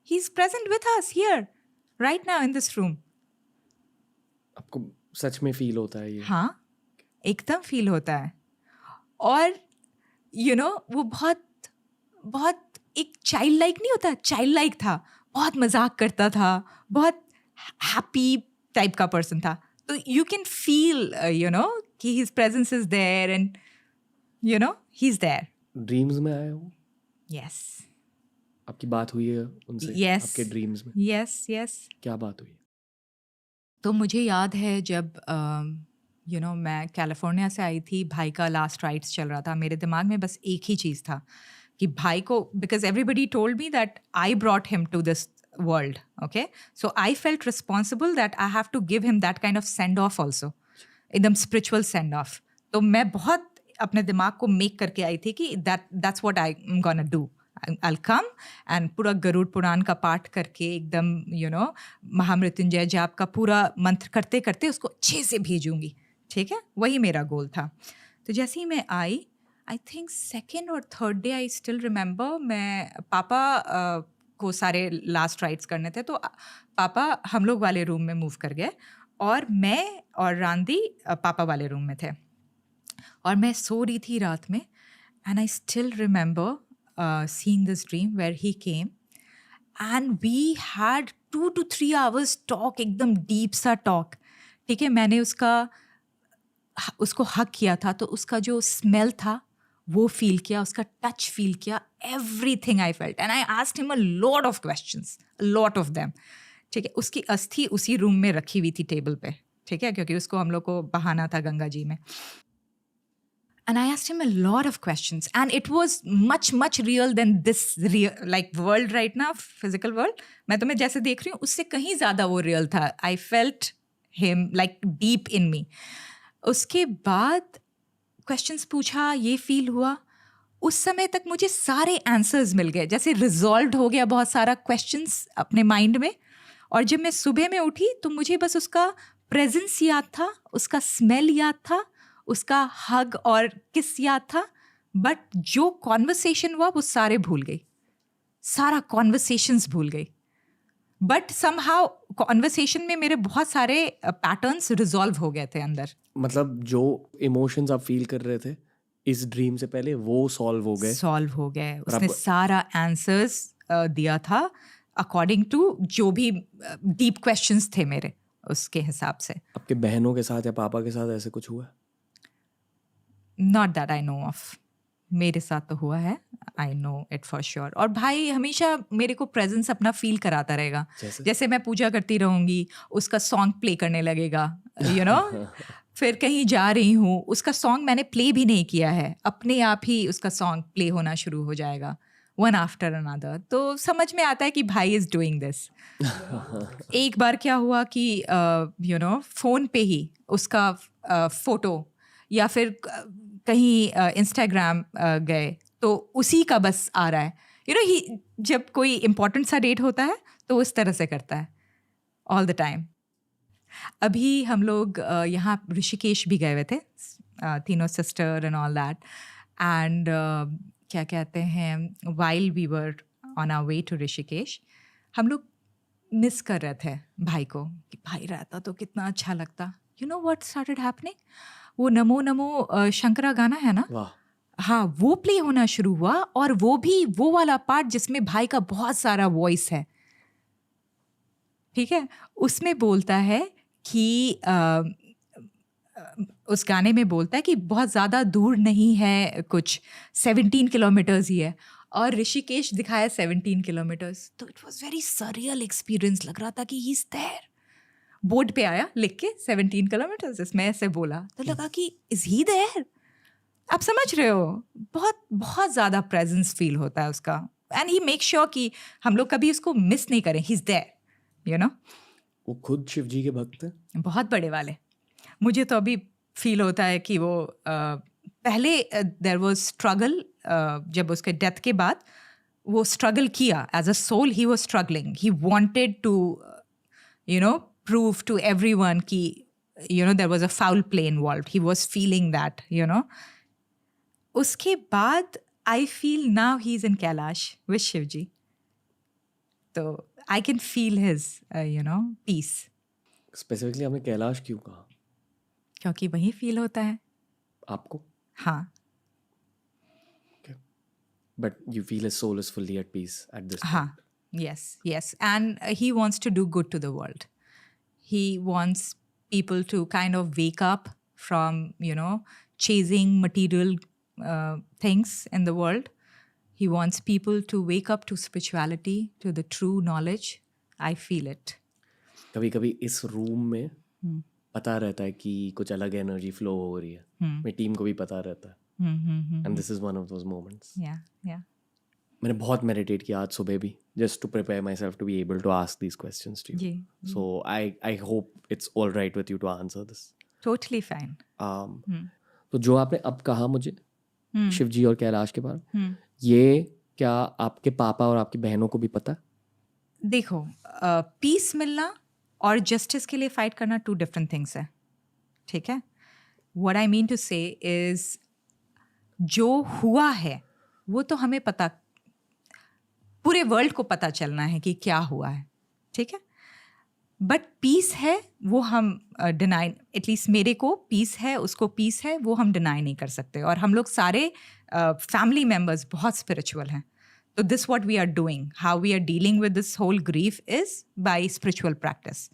He's present with us here, right now in this room. आपको सच में feel होता है ये? हाँ, एकदम feel होता है. और you know, वो बहुत एक चाइल्ड लाइक नहीं होता, चाइल्ड लाइक था. बहुत मजाक करता था, बहुत हैप्पी टाइप का पर्सन था. तो you can feel, you know, कि his presence is there and you know, he's there. Dreams में आए हो? Yes. आपकी बात हुई है उनसे? Yes. आपके ड्रीम्स में? Yes. क्या बात हुई? तो मुझे याद है जब यू नो मैं कैलिफोर्निया से आई थी, भाई का लास्ट राइट्स चल रहा था. मेरे दिमाग में बस एक ही चीज़ था कि भाई को, because everybody told me that I brought him to this world. Okay, so I felt responsible that I have to give him that kind of send off also, एकदम स्पिरिचुअल सेंड ऑफ. तो मैं बहुत अपने दिमाग को make करके आई थी कि that's what I am gonna do. I'll come and पूरा गरुड़ पुराण का पाठ करके एकदम यू नो महामृत्युंजय जाप का पूरा मंत्र करते करते उसको अच्छे से भेजूंगी. ठीक है, वही मेरा गोल था. तो जैसे ही मैं आई, आई थिंक सेकेंड और third day, I still remember, मैं पापा को सारे लास्ट राइट्स करने थे, तो पापा हम लोग वाले रूम में मूव कर गए और मैं और रांदी पापा वाले रूम में थे. और मैं सो रही थी रात में and I still remember seeing this dream where he came and we had 2 to 3 hours talk, एकदम deep सा talk. ठीक है, मैंने उसको हक किया था तो उसका जो स्मेल था वो फील किया, उसका टच फील किया, everything I felt and I asked him a lot of questions, a lot of them. ठीक है, उसकी अस्थि उसी रूम में रखी हुई थी टेबल पे. ठीक है, क्योंकि उसको हम लोग को बहाना था गंगा जी में. And I asked him a lot of questions, and it was much real than this real, like world right now, physical world. मैं तुम्हें जैसे देख रही हूँ उससे कहीं ज़्यादा वो real था. I felt him like deep in me. उसके बाद questions पूछा, ये feel हुआ. उस समय तक मुझे सारे answers मिल गए, जैसे resolved हो गया बहुत सारा questions अपने mind में. और जब मैं सुबह में उठी तो मुझे बस उसका presence याद था, उसका smell याद था, उसका हग और किस याद था. बट जो कॉन्वर्सेशन हुआ वो सारे भूल गई, सारा कॉन्वर्सेशंस भूल गई. बट समहाउ कॉन्वर्सेशन में मेरे बहुत सारे पैटर्न्स रिजॉल्व हो गए थे अंदर. मतलब जो इमोशंस आप फील कर रहे थे इस ड्रीम से पहले वो सॉल्व हो गए. उसने सारा आंसर्स दिया था अकॉर्डिंग टू जो भी डीप क्वेश्चंस थे मेरे, उसके हिसाब से. आपके बहनों के साथ या पापा के साथ ऐसे कुछ हुआ? Not that I know of. मेरे साथ तो हुआ है, I know it for sure. और भाई हमेशा मेरे को प्रेजेंस अपना फील कराता रहेगा. जैसे मैं पूजा करती रहूँगी, उसका सॉन्ग प्ले करने लगेगा, you know. फिर कहीं जा रही हूँ, उसका सॉन्ग मैंने प्ले भी नहीं किया है, अपने आप ही उसका सॉन्ग प्ले होना शुरू हो जाएगा, one after another. तो समझ में आता है कि भाई इज़ डूइंग दिस. एक बार क्या हुआ कि you know, फ़ोन पे ही उसका फ़ोटो या फिर कहीं इंस्टाग्राम गए तो उसी का बस आ रहा है. यू नो, ही जब कोई इम्पोर्टेंट सा डेट होता है तो उस तरह से करता है ऑल द टाइम. अभी हम लोग यहाँ ऋषिकेश भी गए हुए थे, तीनों sister and all that. And क्या कहते हैं, while we were on our way to Rishikesh, हम लोग मिस कर रहे थे भाई को कि भाई रहता तो कितना अच्छा लगता. You know what started happening, वो नमो नमो शंकरा गाना है ना, हाँ, वो प्ले होना शुरू हुआ. और वो भी वो वाला पार्ट जिसमें भाई का बहुत सारा वॉइस है, ठीक है. उसमें बोलता है कि उस गाने में बोलता है कि बहुत ज़्यादा दूर नहीं है, कुछ 17 किलोमीटर्स ही है. और ऋषिकेश दिखाया 17 किलोमीटर्स. तो it was very surreal experience. लग रहा था कि ही इज देयर. बोर्ड पे आया लिख के 17 किलोमीटर्स, इसमें ऐसे बोला तो लगा कि इज ही देयर. आप समझ रहे हो, बहुत बहुत ज़्यादा प्रेजेंस फील होता है उसका. एंड ही मेक श्योर कि हम लोग कभी उसको मिस नहीं करें. He is there, you know. वो खुद शिव जी के भक्त हैं, बहुत बड़े वाले. मुझे तो अभी फील होता है कि वो पहले देयर वाज स्ट्रगल, जब उसके डेथ के बाद वो स्ट्रगल किया as a soul. He was struggling, he wanted to you know prove to everyone ki, you know, there was a foul play involved. He was feeling that, you know. Uske baad, I feel now he's in Kailash with Shivji. So I can feel his, you know, peace. Specifically आपने कैलाश क्यों कहा? क्योंकि वही feel होता है आपको. हाँ. Okay. But you feel his soul is fully at peace at this point. हाँ. Yes. And he wants to do good to the world. He wants people to kind of wake up from, you know, chasing material things in the world. He wants people to wake up to spirituality, to the true knowledge. I feel it. कभी-कभी इस room में पता रहता है कि कुछ अलग energy flow हो रही है. मेरी टीम को भी पता रहता है. And this is one of those moments. Yeah. मैंने बहुत मेडिटेट किया आज सुबह भी, just to prepare myself to be able to ask these questions to you. So I hope it's all right with you to answer this. Totally fine. तो जो आपने अब कहा मुझे शिव जी और कैलाश के बारे में, ये क्या आपके पापा और आपकी बहनों को भी पता? देखो, पीस मिलना और जस्टिस के लिए फाइट करना 2 different things है, ठीक है. What I mean to say is जो हुआ है वो तो हमें पता, पूरे वर्ल्ड को पता चलना है कि क्या हुआ है, ठीक है. बट पीस है वो हम डिनाई, एटलीस्ट मेरे को पीस है, उसको पीस है, वो हम डिनाई नहीं कर सकते. और हम लोग सारे फैमिली मेम्बर्स बहुत स्पिरिचुअल हैं. तो this what we are doing, how we are dealing with this whole grief is by spiritual practice.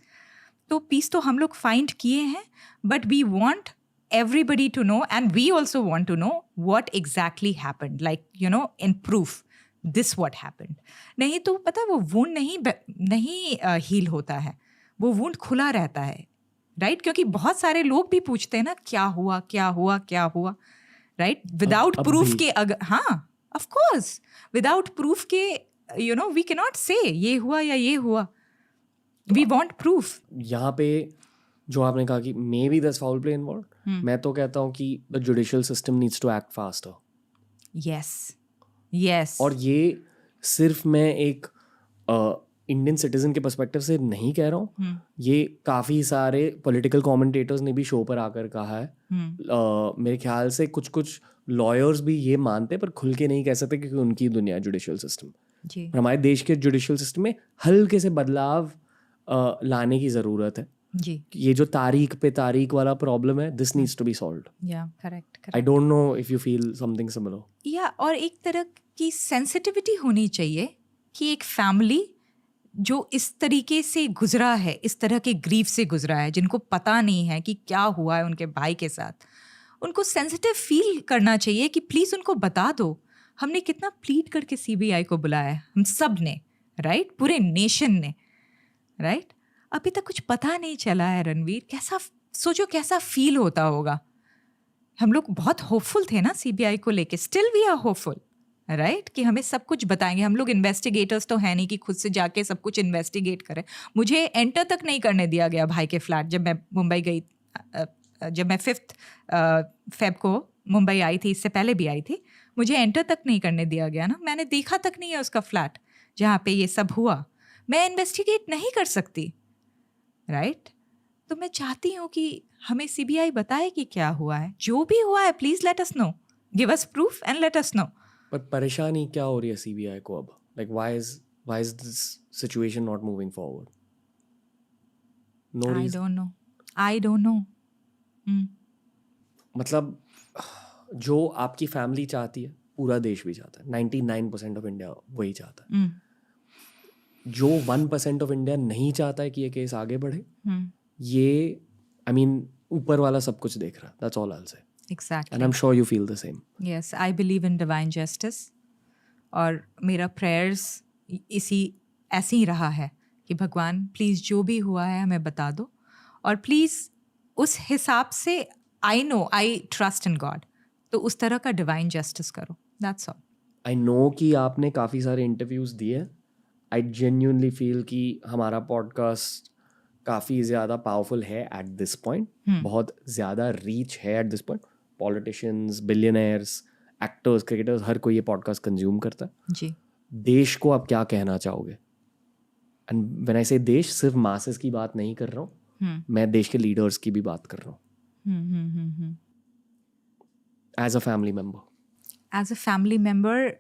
तो पीस तो हम लोग फाइंड किए हैं, but we want everybody to know, and we also want to know what exactly happened, like, you know, in proof this what happened. नहीं तो पता है वो वुंड नहीं हील होता है, वो वुंड खुला रहता है. राइट? क्योंकि बहुत सारे लोग भी पूछते हैं ना क्या हुआ क्या हुआ क्या हुआ, राइट? विदाउट अब प्रूफ भी। के अगर, हाँ ऑफ कोर्स, विदाउट प्रूफ के you know we can not say ये हुआ या ये हुआ, वी वांट प्रूफ. यहाँ पे जो आपने कहा कि maybe this foul play involve, मैं तो कहता हूँ कि the judicial system needs to act faster. Yes yes. और ये सिर्फ मैं एक इंडियन सिटीजन के पर्सपेक्टिव से नहीं कह रहा हूँ, ये काफ़ी सारे पॉलिटिकल कमेंटेटर्स ने भी शो पर आकर कहा है. मेरे ख्याल से कुछ कुछ लॉयर्स भी ये मानते हैं पर खुल के नहीं कह सकते क्योंकि उनकी दुनिया जुडिशियल सिस्टम. जी. हमारे देश के जुडिशियल सिस्टम में हल्के से बदलाव लाने की ज़रूरत है. जी. ये जो तारीख पे तारीख वाला प्रॉब्लम है, this needs to be solved. Yeah correct. I don't know if you feel something similar. या और एक तरह की सेंसिटिविटी होनी चाहिए कि एक फैमिली जो इस तरीके से गुजरा है, इस तरह के ग्रीफ से गुजरा है, जिनको पता नहीं है कि क्या हुआ है उनके भाई के साथ, उनको सेंसिटिव फील करना चाहिए कि प्लीज़ उनको बता दो. हमने कितना प्लीड करके सीबीआई को बुलाया है, हम सब ने, राइट? पूरे नेशन ने, राइट? अभी तक कुछ पता नहीं चला है. रणवीर, कैसा सोचो कैसा फील होता होगा. हम लोग बहुत होपफुल थे ना सीबीआई को लेके, still we are hopeful, right? कि हमें सब कुछ बताएंगे. हम लोग इन्वेस्टिगेटर्स तो है नहीं कि खुद से जाके सब कुछ इन्वेस्टिगेट करें. मुझे एंटर तक नहीं करने दिया गया भाई के फ्लैट जब मैं मुंबई गई. जब मैं 5 फेब को मुंबई आई थी, इससे पहले भी आई थी, मुझे एंटर तक नहीं करने दिया गया ना. मैंने देखा तक नहीं है उसका फ्लैट जहाँ पे ये सब हुआ. मैं इन्वेस्टिगेट नहीं कर सकती, राइट? तो मैं चाहती हूँ कि हमें सीबीआई बताए कि क्या हुआ है. जो भी हुआ है please let us know, give us proof and let us know. पर परेशानी क्या हो रही है सीबीआई को अब? Like why is this situation not moving forward? No I reason. Don't know. मतलब जो आपकी फैमिली चाहती है पूरा देश भी चाहता है. 99% ऑफ इंडिया वही चाहता है. जो 1% ऑफ इंडिया नहीं चाहता है कि ये केस आगे बढ़े, ये आई मीन ऊपर वाला सब कुछ देख रहा है. दैट्स ऑल आई विल से. Exactly. And I'm sure you feel the same. Yes, I believe in divine justice. और मेरा prayers ऐसे ही रहा है कि भगवान प्लीज़ जो भी हुआ है हमें बता दो, और प्लीज़ उस हिसाब से I trust in God, तो उस तरह का divine justice करो. That's all. I know कि आपने काफ़ी सारे इंटरव्यूज़ दिए. I genuinely feel कि हमारा पॉडकास्ट काफ़ी ज़्यादा पावरफुल है एट दिस पॉइंट. बहुत ज़्यादा रीच है at this point. Politicians, billionaires, actors, cricketers, हर कोई ये पॉडकास्ट कंज्यूम करता है. जी. देश को आप क्या कहना चाहोगे? एंड व्हेन आई से देश, सिर्फ मासेस की बात नहीं कर रहा हूँ, मैं देश के लीडर्स की भी बात कर रहा हूँ. एज अ फैमिली मेम्बर,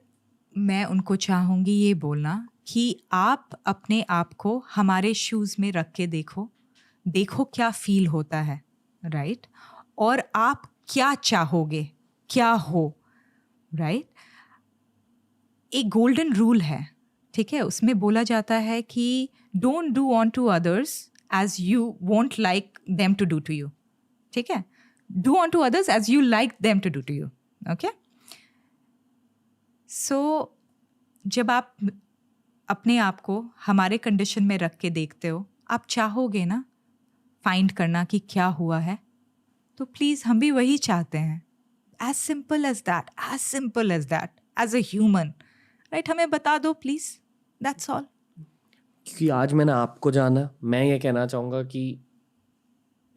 मैं उनको चाहूँगी ये बोलना कि आप अपने आप को हमारे शूज़ में रख के देखो क्या फील होता है, राइट? और आप क्या चाहोगे, क्या हो, राइट? एक गोल्डन रूल है, ठीक है? उसमें बोला जाता है कि don't do unto others as you want like them to do to you, ठीक है? Do unto others as you like them to do to you. Okay? So जब आप अपने आप को हमारे कंडीशन में रख के देखते हो, आप चाहोगे ना फाइंड करना कि क्या हुआ है, तो प्लीज़ हम भी वही चाहते हैं. As simple as that, as a human, right? हमें बता दो प्लीज़, दैट्स ऑल. क्योंकि आज मैंने आपको जाना, मैं ये कहना चाहूँगा कि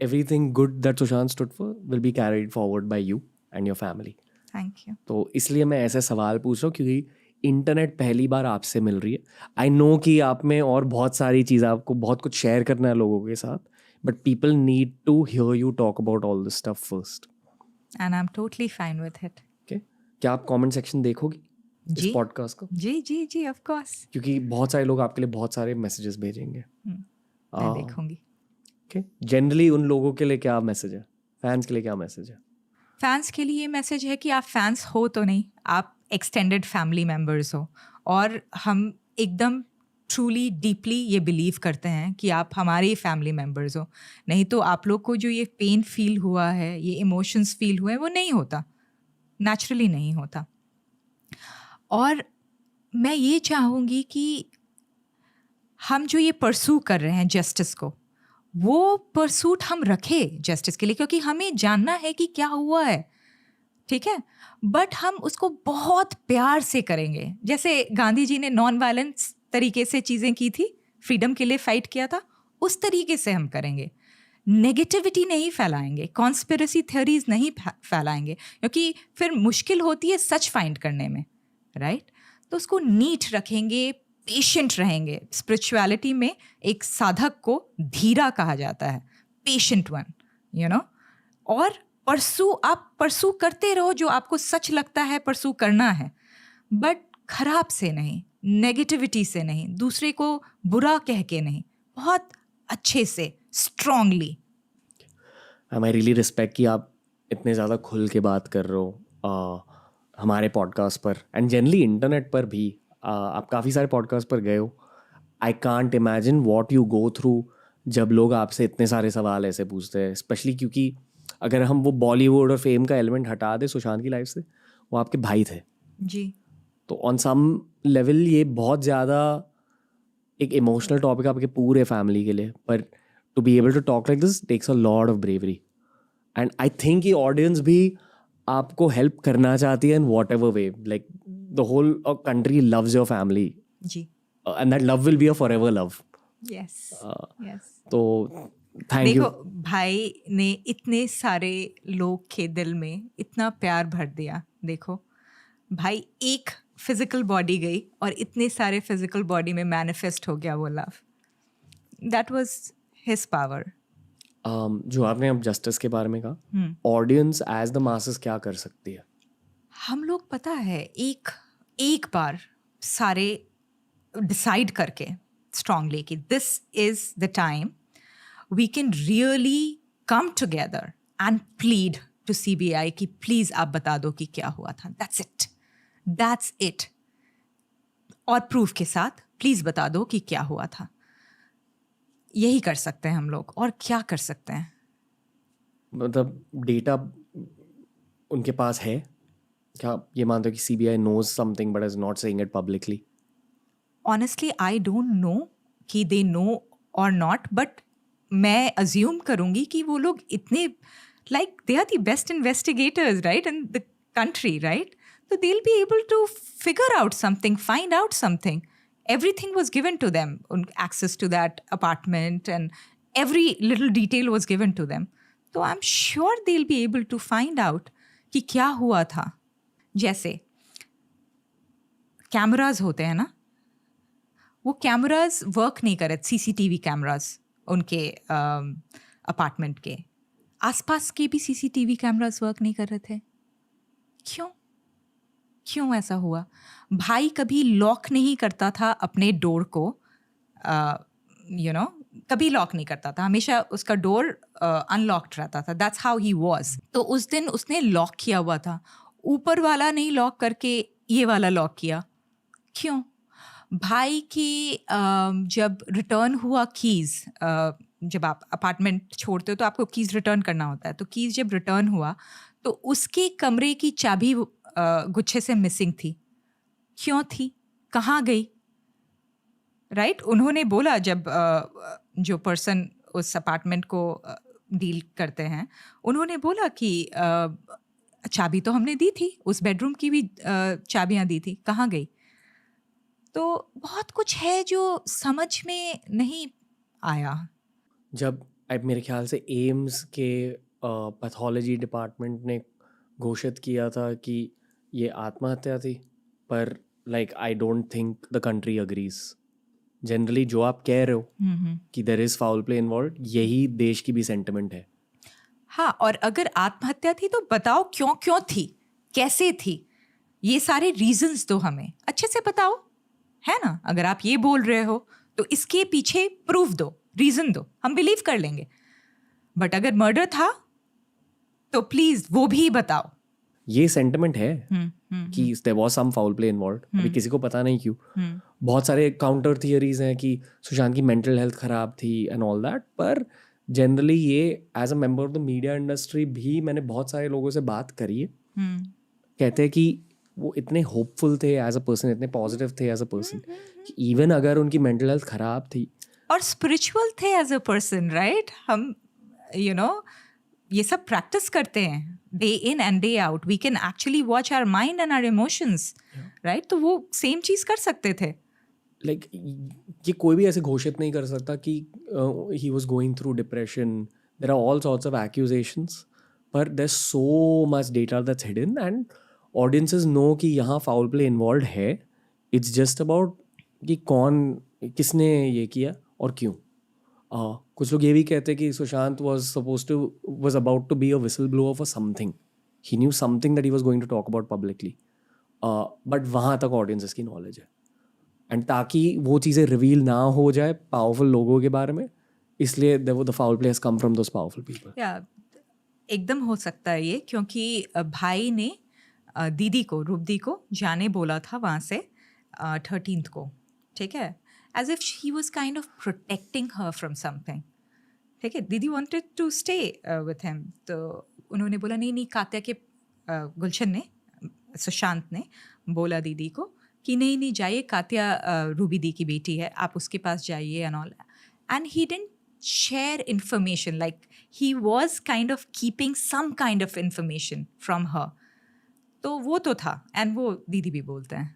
everything good that Sushant stood for will be carried forward bye you and your family. Thank you. तो इसलिए मैं ऐसे सवाल पूछ रहा हूँ क्योंकि इंटरनेट पहली बार आपसे मिल रही है. आई नो कि आप में और बहुत सारी चीज़ें, आपको बहुत कुछ शेयर करना है लोगों के साथ, but people need to hear you talk about all this stuff first. And I am totally fine with it. Okay? क्या आप कमेंट सेक्शन देखोगी इस पॉडकास्ट को? जी ऑफ कोर्स. क्योंकि बहुत सारे लोग आपके लिए बहुत सारे मैसेजेस भेजेंगे. मैं देखूंगी. ओके? जनरली उन लोगों के लिए क्या मैसेज है? फैंस के लिए क्या मैसेज है? फैंस के लिए मैसेज है कि आप फैंस हो तो नहीं, आप एक्सटेंडेड फैमिली मेम्बर्स हो, और हम एकदम ट्रूली डीपली ये बिलीव करते हैं कि आप हमारे ही फैमिली मेम्बर्स हो. नहीं तो आप लोग को जो ये पेन फील हुआ है, ये इमोशंस फील हुए हैं, वो नहीं होता, नेचुरली नहीं होता. और मैं ये चाहूँगी कि हम जो ये परसू कर रहे हैं जस्टिस को, वो परसूट हम रखे जस्टिस के लिए, क्योंकि हमें जानना है कि क्या हुआ है, ठीक है, बट हम उसको बहुत प्यार से करेंगे। जैसे गांधी जी ने नॉन वायलेंस तरीके से चीज़ें की थी, फ्रीडम के लिए फाइट किया था, उस तरीके से हम करेंगे। नेगेटिविटी नहीं फैलाएंगे, कॉन्स्पिरेसी थ्योरीज नहीं फैलाएंगे, क्योंकि फिर मुश्किल होती है सच फाइंड करने में, राइट? तो उसको नीट रखेंगे, पेशेंट रहेंगे। स्पिरिचुअलिटी में एक साधक को धीरा कहा जाता है, पेशेंट वन, यू नो। और आप परसू करते रहो, जो आपको सच लगता है परसू करना है, बट खराब से नहीं, नेगेटिविटी से नहीं, दूसरे को बुरा कह के नहीं, बहुत अच्छे से, स्ट्रांगली। आई रियली रिस्पेक्ट कि आप इतने ज़्यादा खुल के बात कर रहे हो हमारे पॉडकास्ट पर, एंड जनरली इंटरनेट पर भी। आप काफ़ी सारे पॉडकास्ट पर गए हो। I can't imagine what you go through जब लोग आपसे इतने सारे सवाल ऐसे पूछते हैं, स्पेशली क्योंकि अगर हम वो बॉलीवुड और फेम का एलिमेंट हटा दें सुशांत की लाइफ से, वो आपके भाई थे जी। तो ऑन सम लेवल ये बहुत ज़्यादा एक इमोशनल टॉपिक आपके पूरे फैमिली के लिए, पर to be able to talk like this takes a lot of bravery. And I think ये ऑडियंस भी आपको हेल्प करना चाहती है in whatever way, like the whole country loves your family, जी। And that love will be a forever love. Yes, yes. तो thank you. देखो, भाई ने इतने सारे लोग के दिल में इतना प्यार भर दिया। देखो भाई, एक फिजिकल बॉडी गई और इतने सारे फिजिकल बॉडी में मैनिफेस्ट हो गया वो love. That was his power. जो आपने अब जस्टिस के बारे में कहा, ऑडियंस एज द मासेस क्या कर सकती है? हम लोग, पता है, एक बार सारे डिसाइड करके स्ट्रांगली कि this is the time we can really come together and plead to CBI कि प्लीज आप बता दो कि क्या हुआ था। That's it. और प्रूफ के साथ प्लीज बता दो कि क्या हुआ था। यही कर सकते हैं हम लोग, और क्या कर सकते हैं? मतलब डेटा उनके पास है क्या? ये मानते हो कि CBI knows something but is not saying it publicly? Honestly I don't know कि दे नो और नॉट, बट मैं अज्यूम करूंगी कि वो लोग इतने, like, they are the best investigators, right, in the country, right? So they'll be able to figure out something, find out something. Everything was given to them, access to that apartment, and every little detail was given to them. So I'm sure they'll be able to find out कि क्या हुआ था। जैसे cameras होते हैं ना, वो cameras work नहीं कर रहे, CCTV कैमराज उनके अपार्टमेंट के आसपास के भी CCTV कैमराज वर्क नहीं कर रहे थे। क्यों ऐसा हुआ? भाई कभी लॉक नहीं करता था अपने डोर को, कभी लॉक नहीं करता था, हमेशा उसका डोर अनलॉक्ड रहता था। That's how he was. तो उस दिन उसने लॉक किया हुआ था, ऊपर वाला नहीं लॉक करके ये वाला लॉक किया। क्यों? भाई की जब रिटर्न हुआ कीज़, जब आप अपार्टमेंट छोड़ते हो तो आपको कीज़ रिटर्न करना होता है, तो कीज़ जब रिटर्न हुआ तो उसके कमरे की चाबी गुच्छे से मिसिंग थी। क्यों थी? कहाँ गई? राइट? उन्होंने बोला, जब जो पर्सन उस अपार्टमेंट को डील करते हैं, उन्होंने बोला कि चाबी तो हमने दी थी, उस बेडरूम की भी चाबियां दी थी, कहाँ गई? तो बहुत कुछ है जो समझ में नहीं आया। जब मेरे ख्याल से एम्स के पैथोलॉजी डिपार्टमेंट ने घोषित किया था कि ये आत्महत्या थी, पर like I don't think the country agrees. Generally जो आप कह रहे हो कि there is foul play involve, यही देश की भी सेंटिमेंट है। हाँ, और अगर आत्महत्या थी तो बताओ क्यों थी, कैसे थी, ये सारे रीजंस दो, हमें अच्छे से बताओ, है ना? अगर आप ये बोल रहे हो तो इसके पीछे प्रूफ दो, रीजन दो, हम बिलीव कर लेंगे। बट अगर मर्डर था तो प्लीज वो भी बताओ। ये सेंटिमेंट है कि there was some foul play involve. अभी किसी को पता नहीं क्यों। बहुत सारे काउंटर थियरीज हैं कि सुशांत की मेंटल हेल्थ खराब थी एंड ऑल दैट, पर जनरली ये as a member of the media industry भी मैंने बहुत सारे लोगों से बात करी है, कहते हैं कि वो इतने होपफुल थे एज अ पर्सन, इतने पॉजिटिव थे एज अ पर्सन, कि इवन अगर उनकी मेंटल हेल्थ खराब थी और स्पिरिचुअल थे एज अ पर्सन, राइट? हम ये सब प्रैक्टिस करते हैं day in and day out. We can actually watch our mind and our emotions, right? तो वो सेम चीज़ कर सकते थे. लाइक ये कोई भी ऐसे घोषित नहीं कर सकता कि he was going through depression. There are all sorts of accusations, पर there so much data that's hidden and audiences know कि यहाँ फाउल प्ले इन्वॉल्व है. इट्स जस्ट अबाउट कि किसने ये किया और क्यों. कुछ लोग ये भी कहते हैं कि Sushant was about to be a whistleblower for something. He knew something that he was going to talk about publicly. But वहाँ तक ऑडियंसेस की नॉलेज है. एंड ताकि वो चीज़ें रिवील ना हो जाए पावरफुल लोगों के बारे में, इसलिए the foul play has come from those powerful people. एकदम हो सकता है ये, क्योंकि भाई ने दीदी को, रूपदी को जाने बोला था वहाँ से 13th को, ठीक है, as if he was kind of protecting her from something. ठीक है, दीदी wanted to stay with him, तो उन्होंने बोला नहीं, कात्या के गुलशन ने, सुशांत ने बोला दीदी को कि नहीं जाइए, कात्या रूबी दी की बेटी है, आप उसके पास जाइए and all. And he didn't share information, like he was kind of keeping some kind of information from her. तो वो तो था, and वो दीदी भी बोलते हैं.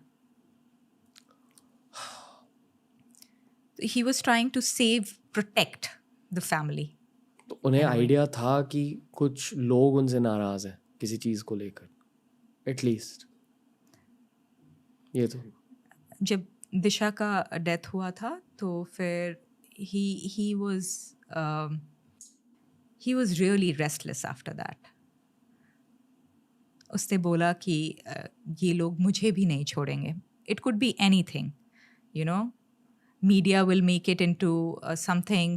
He was trying to protect the family. तो उन्हें आइडिया था कि कुछ लोग उनसे नाराज हैं किसी चीज़ को लेकर, एटलीस्ट. ये तो जब दिशा का डेथ हुआ था तो फिर he was really restless after that. उसने बोला कि ये लोग मुझे भी नहीं छोड़ेंगे. It could be anything, media will make it into something,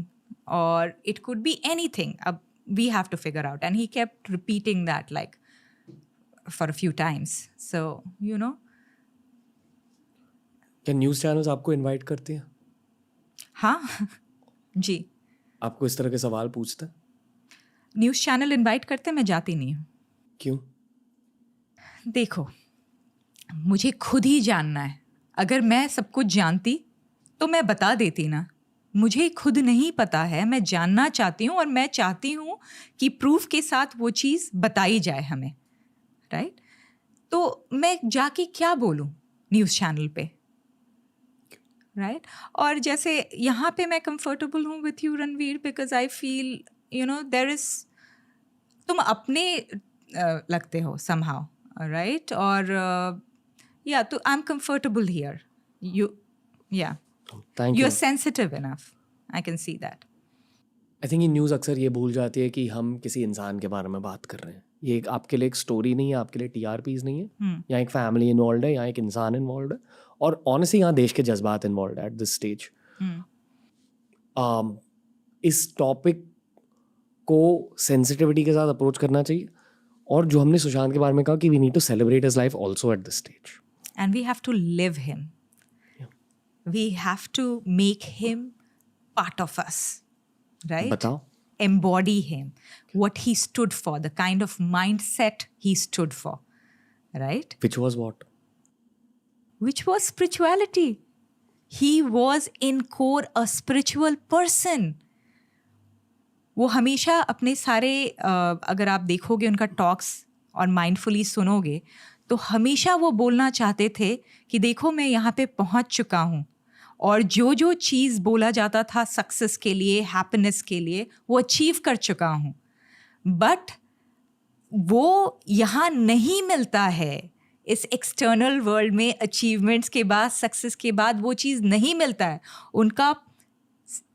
or it could be anything. We have to figure out. And he kept repeating that like for a few times. So, क्या news channels आपको invite करती हैं? हाँ जी. आपको इस तरह के सवाल पूछते हैं? न्यूज़ चैनल इनवाइट करते, मैं जाती नहीं हूँ. क्यों? देखो, मुझे खुद ही जानना है. अगर मैं सब कुछ जानती तो मैं बता देती ना. मुझे खुद नहीं पता है, मैं जानना चाहती हूँ और मैं चाहती हूँ कि प्रूफ के साथ वो चीज़ बताई जाए हमें, राइट? तो मैं जाके क्या बोलूँ न्यूज़ चैनल पे, राइट? और जैसे यहाँ पे मैं कंफर्टेबल हूँ with you Ranveer, because I feel there is, तुम अपने लगते हो समहाउ, राइट? और या तो I am comfortable here. You are sensitive enough, I can see that. I think ये न्यूज़ अक्सर ये भूल जाती है कि हम किसी इंसान के बारे में बात कर रहे हैं. ये आपके लिए एक स्टोरी नहीं है, आपके लिए TRPs नहीं है. यहाँ एक फैमिली इन्वॉल्व है, यहाँ एक इंसान इन्वॉल्व है, और ऑनेस्टली यहाँ देश के जज्बात इन्वॉल्व है एट दिस स्टेज. इस टॉपिक को सेंसिटिविटी के साथ अप्रोच करना चाहिए. और जो हमने सुशांत के बारे में कहा कि we need to celebrate his life also at this stage, and we have to live him. We have to make him part of us, right? बताओ. Embody him, what he stood for, the kind of mindset he stood for, right? Which was what? Which was spirituality. He was in core a spiritual person. वो हमेशा अपने सारे अगर आप देखोगे उनका talks और माइंडफुली सुनोगे तो हमेशा वो बोलना चाहते थे कि देखो मैं यहाँ पे पहुँच चुका हूँ, और जो चीज़ बोला जाता था सक्सेस के लिए, हैप्पीनेस के लिए, वो अचीव कर चुका हूँ. बट वो यहाँ नहीं मिलता है. इस एक्सटर्नल वर्ल्ड में अचीवमेंट्स के बाद, सक्सेस के बाद वो चीज़ नहीं मिलता है. उनका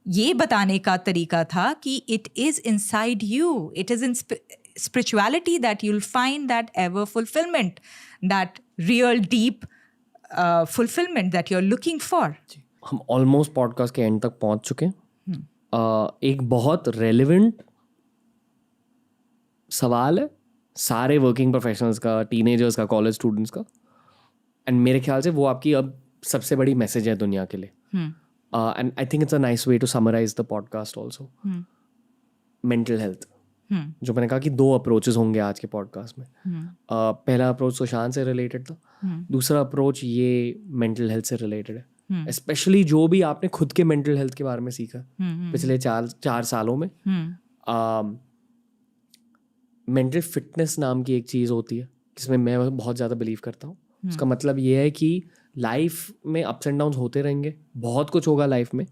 ये बताने का तरीका था कि it is inside you, it is in spirituality that you'll find that ever fulfillment, that real deep fulfillment that you're looking for. हम ऑलमोस्ट पॉडकास्ट के एंड तक पहुंच चुके हैं. एक बहुत रेलिवेंट सवाल है सारे वर्किंग प्रोफेशनल्स का, टीनेजर्स का, कॉलेज स्टूडेंट्स का, एंड मेरे ख्याल से वो आपकी अब सबसे बड़ी मैसेज है दुनिया के लिए. And I think it's a nice way to summarise the podcast also. Mental health, जो मैंने कहा कि 2 अप्रोचेस होंगे आज के पॉडकास्ट में. पहला अप्रोच सुशांत से रिलेटेड था, दूसरा अप्रोच ये मेंटल हेल्थ से रिलेटेड है. स्पेशली जो भी आपने खुद के मेंटल हेल्थ के बारे में सीखा पिछले 4 सालों में. मेंटल फिटनेस नाम की एक चीज़ होती है जिसमें मैं बहुत ज़्यादा बिलीव करता हूँ. उसका मतलब ये है कि लाइफ में अप्स एंड डाउन्स होते रहेंगे, बहुत कुछ होगा लाइफ में,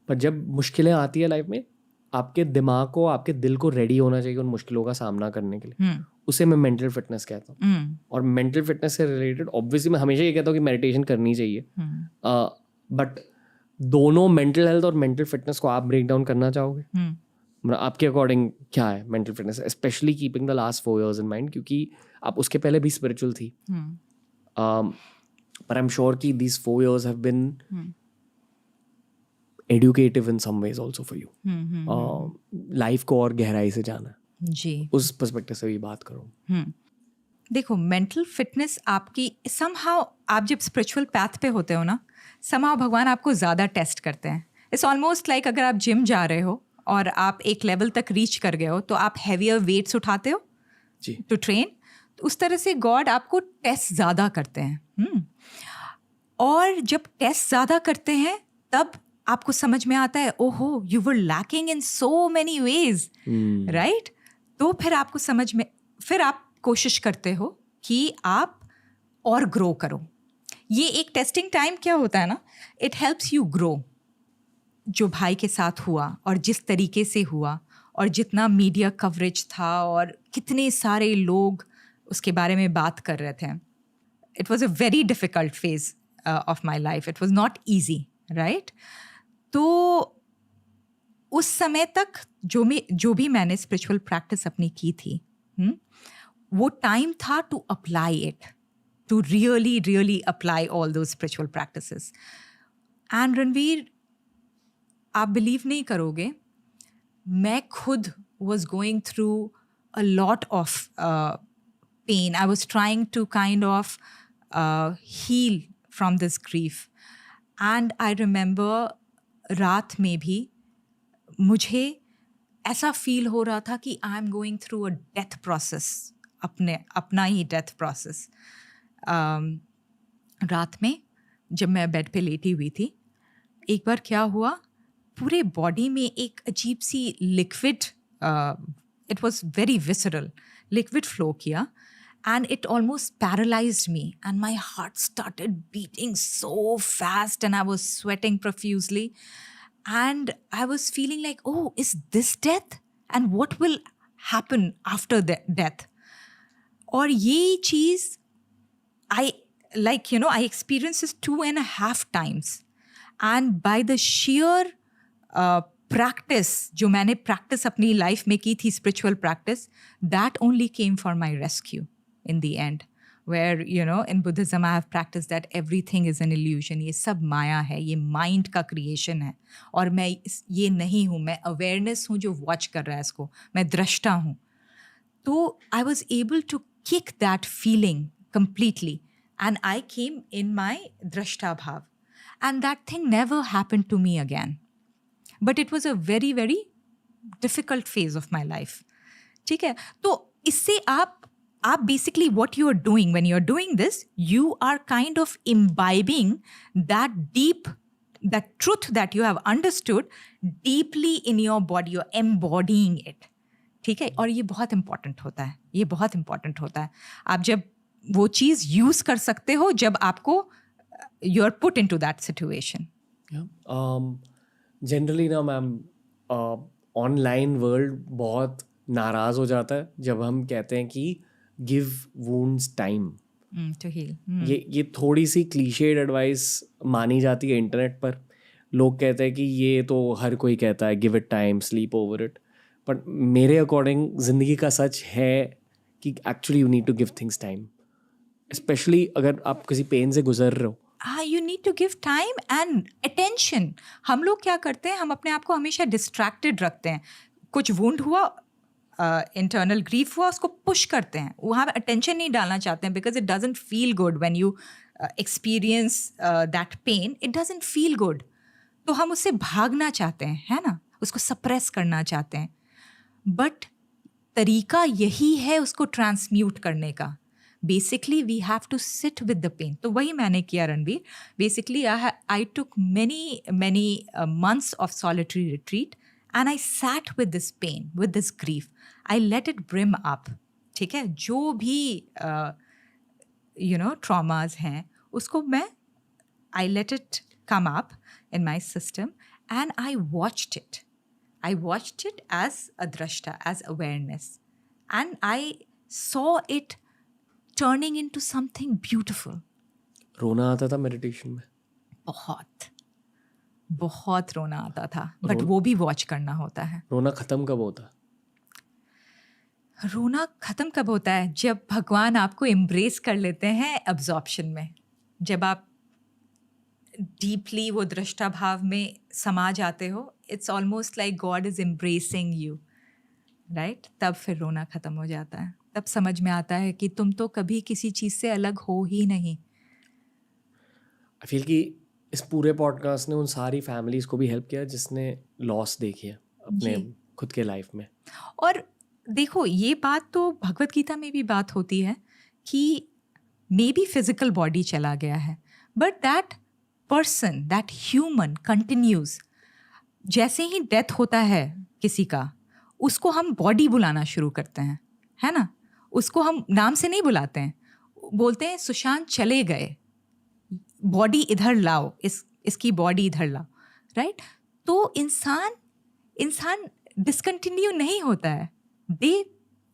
पर जब मुश्किलें आती है लाइफ में, आपके दिमाग को, आपके दिल को रेडी होना चाहिए उन मुश्किलों का सामना करने के लिए. उसे मैं मेंटल फिटनेस कहता हूँ. और मेंटल फिटनेस से रिलेटेड ऑब्वियसली मैं हमेशा ये कहता हूँ कि मेडिटेशन करनी चाहिए, बट दोनों मेंटल हेल्थ और मेंटल फिटनेस को आप ब्रेक डाउन करना चाहोगे? मतलब आपके अकॉर्डिंग क्या है mental fitness, specially keeping the last 4 years in mind, क्योंकि आप उसके पहले भी स्पिरिचुअल थी, पर आई एम श्योर कि these 4 years have been educative in some ways also for you. Life को और गहराई से जाना जी, उस पर्सपेक्टिव से भी बात करूँ. देखो मेंटल फिटनेस आपकी समहाउ, आप जब स्पिरिचुअल पैथ पे होते हो ना, समहाउ भगवान आपको ज़्यादा टेस्ट करते हैं. इट्स ऑलमोस्ट लाइक अगर आप जिम जा रहे हो और आप एक लेवल तक रीच कर गए हो तो आप हैवियर वेट्स उठाते हो टू ट्रेन. तो उस तरह से गॉड आपको टेस्ट ज़्यादा करते हैं. और जब टेस्ट ज़्यादा करते हैं तब आपको समझ में आता है, ओहो you were lacking in so many ways, right. तो फिर आपको समझ में, फिर आप कोशिश करते हो कि आप और ग्रो करो. ये एक टेस्टिंग टाइम क्या होता है ना, इट हेल्प्स यू ग्रो. जो भाई के साथ हुआ और जिस तरीके से हुआ और जितना मीडिया कवरेज था और कितने सारे लोग उसके बारे में बात कर रहे थे, it was a very difficult phase of my life. It was not easy, right. तो उस समय तक जो भी मैंने स्पिरिचुअल प्रैक्टिस अपनी की थी, वो टाइम था to apply it, to really apply all those spiritual practices. And Ranveer, आप बिलीव नहीं करोगे, मैं खुद was going through a lot of pain. I was trying to kind of heal from this grief. And I remember रात में भी मुझे ऐसा फील हो रहा था कि I am going through a death process, अपना ही डेथ प्रोसेस. रात में जब मैं बेड पे लेटी हुई थी, एक बार क्या हुआ, पूरे बॉडी में एक अजीब सी liquid, it was very visceral, liquid flow किया. And it almost paralyzed me, and my heart started beating so fast, and I was sweating profusely, and I was feeling like, oh, is this death? And what will happen after death? और ये चीज़ I experienced this 2.5 times, and by the sheer practice, जो मैंने practice अपनी life में की थी, spiritual practice, that only came for my rescue in the end, where in Buddhism I have practiced that everything is an illusion. ये सब माया है, ये माइंड का क्रिएशन है, और मैं ये नहीं हूँ, मैं अवेयरनेस हूँ जो वॉच कर रहा है इसको, मैं दृष्टा हूँ. तो I was able to kick that feeling completely, and I came in my drashta bhav, and that thing never happened to me again. But it was a very very difficult phase of my life. ठीक है. तो इससे आप basically what you are doing when you are doing this, you are kind of imbibing that truth that you have understood deeply in your body. You're embodying it. ठीक है. और ये बहुत important होता है, ये बहुत important होता है. आप जब वो चीज़ यूज़ कर सकते हो जब आपको you are put into that situation. Generally ना मैम, ऑनलाइन वर्ल्ड बहुत नाराज़ हो जाता है जब हम कहते हैं कि give wounds time to heal. ये थोड़ी सी क्लीशेड एडवाइस मानी जाती है इंटरनेट पर. लोग कहते हैं कि ये तो हर कोई कहता है, give it time, sleep over it. But मेरे अकॉर्डिंग ज़िंदगी का सच है कि actually you need to give things time, especially अगर आप किसी पेन से गुजर रहे हो. You need to give time and attention. हम लोग क्या करते हैं, हम अपने आप को हमेशा डिस्ट्रैक्टेड रखते हैं. कुछ वुंड हुआ, इंटरनल ग्रीफ हुआ, उसको पुश करते हैं, वहाँ पे अटेंशन नहीं डालना चाहते हैं, because it doesn't feel good when you experience that pain. It doesn't feel good. तो हम उससे भागना चाहते हैं, है ना, उसको सप्रेस करना चाहते हैं. बट तरीका यही है उसको ट्रांसम्यूट करने का, basically we have to sit with the pain. तो वही मैंने किया Ranveer. Basically I took many months of solitary retreat and I sat with this pain, with this grief. I let it brim up. ठीक है, जो भी traumas हैं उसको मैं I let it come up in my system and I watched it. I watched it as a drashta, as awareness. And I saw it turning into something beautiful. रोना आता था मेडिटेशन में? बहुत रोना आता था, बट वो भी वॉच करना होता है. रोना खत्म कब होता? रोना खत्म कब होता है? जब भगवान आपको एम्ब्रेस कर लेते हैं अब्जॉर्प्शन में. जब आप डीपली वो दृष्टा भाव में समा जाते हो, it's almost like God is embracing you, right? तब फिर रोना ख़त्म हो जाता है. तब समझ में आता है कि तुम तो कभी किसी चीज़ से अलग हो ही नहीं. आई फील कि इस पूरे पॉडकास्ट ने उन सारी फैमिलीज़ को भी हेल्प किया जिसने लॉस देखी है अपने खुद के लाइफ में. और देखो, ये बात तो भगवत गीता में भी बात होती है कि मे बी फिजिकल बॉडी चला गया है, but that person, that human continues. जैसे ही डेथ होता है किसी का, उसको हम बॉडी बुलाना शुरू करते हैं, है ना? उसको हम नाम से नहीं बुलाते हैं, बोलते हैं सुशांत चले गए, बॉडी इधर लाओ, इसकी बॉडी इधर लाओ, राइट? तो इंसान डिसकंटिन्यू नहीं होता है,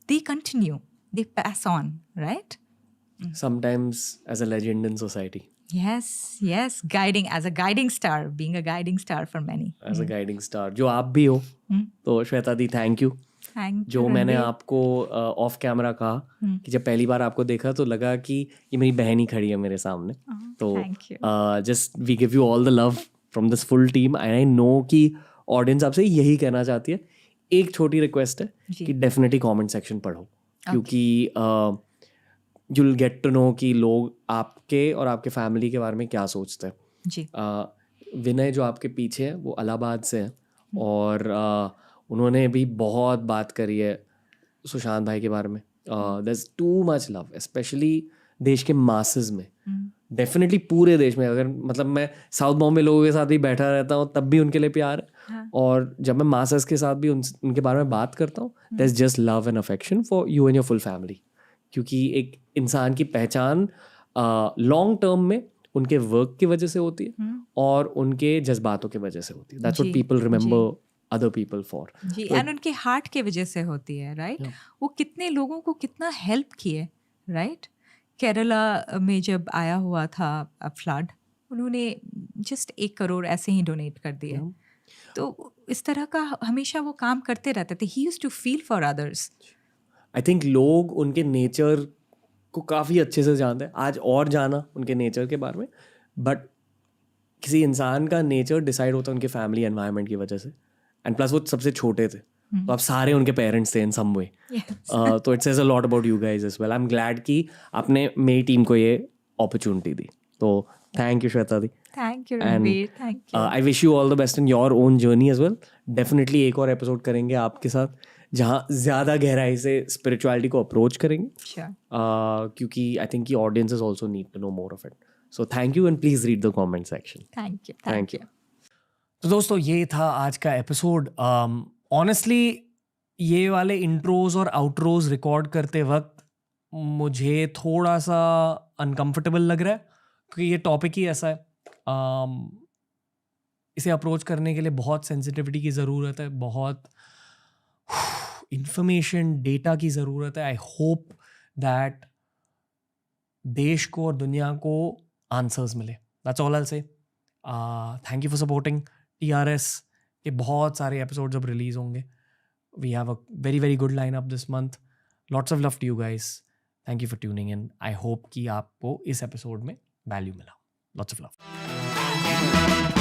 they continue, they pass on, right? Sometimes as a legend in society. Yes, guiding, as a guiding star, being a guiding star for many. As a guiding star, जो आप भी हो. तो श्वेता दी, थैंक यू. जो मैंने आपको ऑफ कैमरा कहा कि जब पहली बार आपको देखा तो लगा कि ये मेरी बहन ही खड़ी है मेरे सामने. तो just we give you all the love from this full team. And I know कि ऑडियंस आपसे यही कहना चाहती है. एक छोटी रिक्वेस्ट है कि डेफिनेटली कमेंट सेक्शन पढ़ो, क्योंकि you will get to know कि लोग आपके और आपके फैमिली के बारे में क्या सोचते हैं. विनय जो आपके पीछे है वो इलाहाबाद से हैं और उन्होंने भी बहुत बात करी है सुशांत भाई के बारे में. There is too much love, especially देश के मासेस में. डेफिनेटली पूरे देश में, अगर मतलब मैं साउथ बॉम्बे लोगों के साथ भी बैठा रहता हूँ तब भी उनके लिए प्यार है. और जब मैं मासेस के साथ भी उनके बारे में बात करता हूँ, there is just love and affection for you and your full family. क्योंकि एक इंसान की पहचान लॉन्ग टर्म में उनके वर्क की वजह से होती है और उनके जज्बातों की वजह से होती है. That's what people remember other people for. जी, एंड उनके हार्ट के वजह से होती है, राइट? वो कितने लोगों को कितना हेल्प किए, राइट? केरला में जब आया हुआ था फ्लड, उन्होंने जस्ट 1 करोड़ ऐसे ही डोनेट कर दिए. तो इस तरह का हमेशा वो काम करते रहते थे. He used to feel for others. I think लोग उनके नेचर को काफ़ी अच्छे से जानते हैं. आज और जाना उनके नेचर के बारे में, बट किसी इंसान का नेचर डिसाइड होता है उनके फैमिली एनवायरनमेंट की वजह से. एंड प्लस वो सबसे छोटे थे, तो आप सारे उनके पेरेंट्स थे इन सम वे. तो it says a lot about you guys as well. I am glad कि आपने मेरी टीम को ये अपॉर्चुनिटी दी. तो thank you Shweta di. Thank you Ranveer, thank you. I wish you all the best in your own journey as well. Definitely एक और episode करेंगे आपके साथ जहाँ ज़्यादा गहराई से स्पिरिचुअलिटी को अप्रोच करेंगे. क्योंकि आई थिंक की audiences also need to know more of it. So thank you and please read the comment section. Thank you. तो दोस्तों, ये था आज का एपिसोड. ऑनेस्टली ये वाले इंट्रोज और आउट्रोज रिकॉर्ड करते वक्त मुझे थोड़ा सा अनकंफर्टेबल लग रहा है, क्योंकि ये टॉपिक ही ऐसा है. इसे अप्रोच करने के लिए बहुत सेंसिटिविटी की ज़रूरत है, बहुत इंफॉर्मेशन, डेटा की ज़रूरत है. आई होप दैट देश को और दुनिया को आंसर्स मिले. That's all I will say. Thank you for supporting TRS के बहुत सारे एपिसोड्स अब रिलीज होंगे. We have a very very good line up this month. Lots of love to you guys. Thank you for tuning in. I hope कि आपको इस episode में value मिला. Lots of love.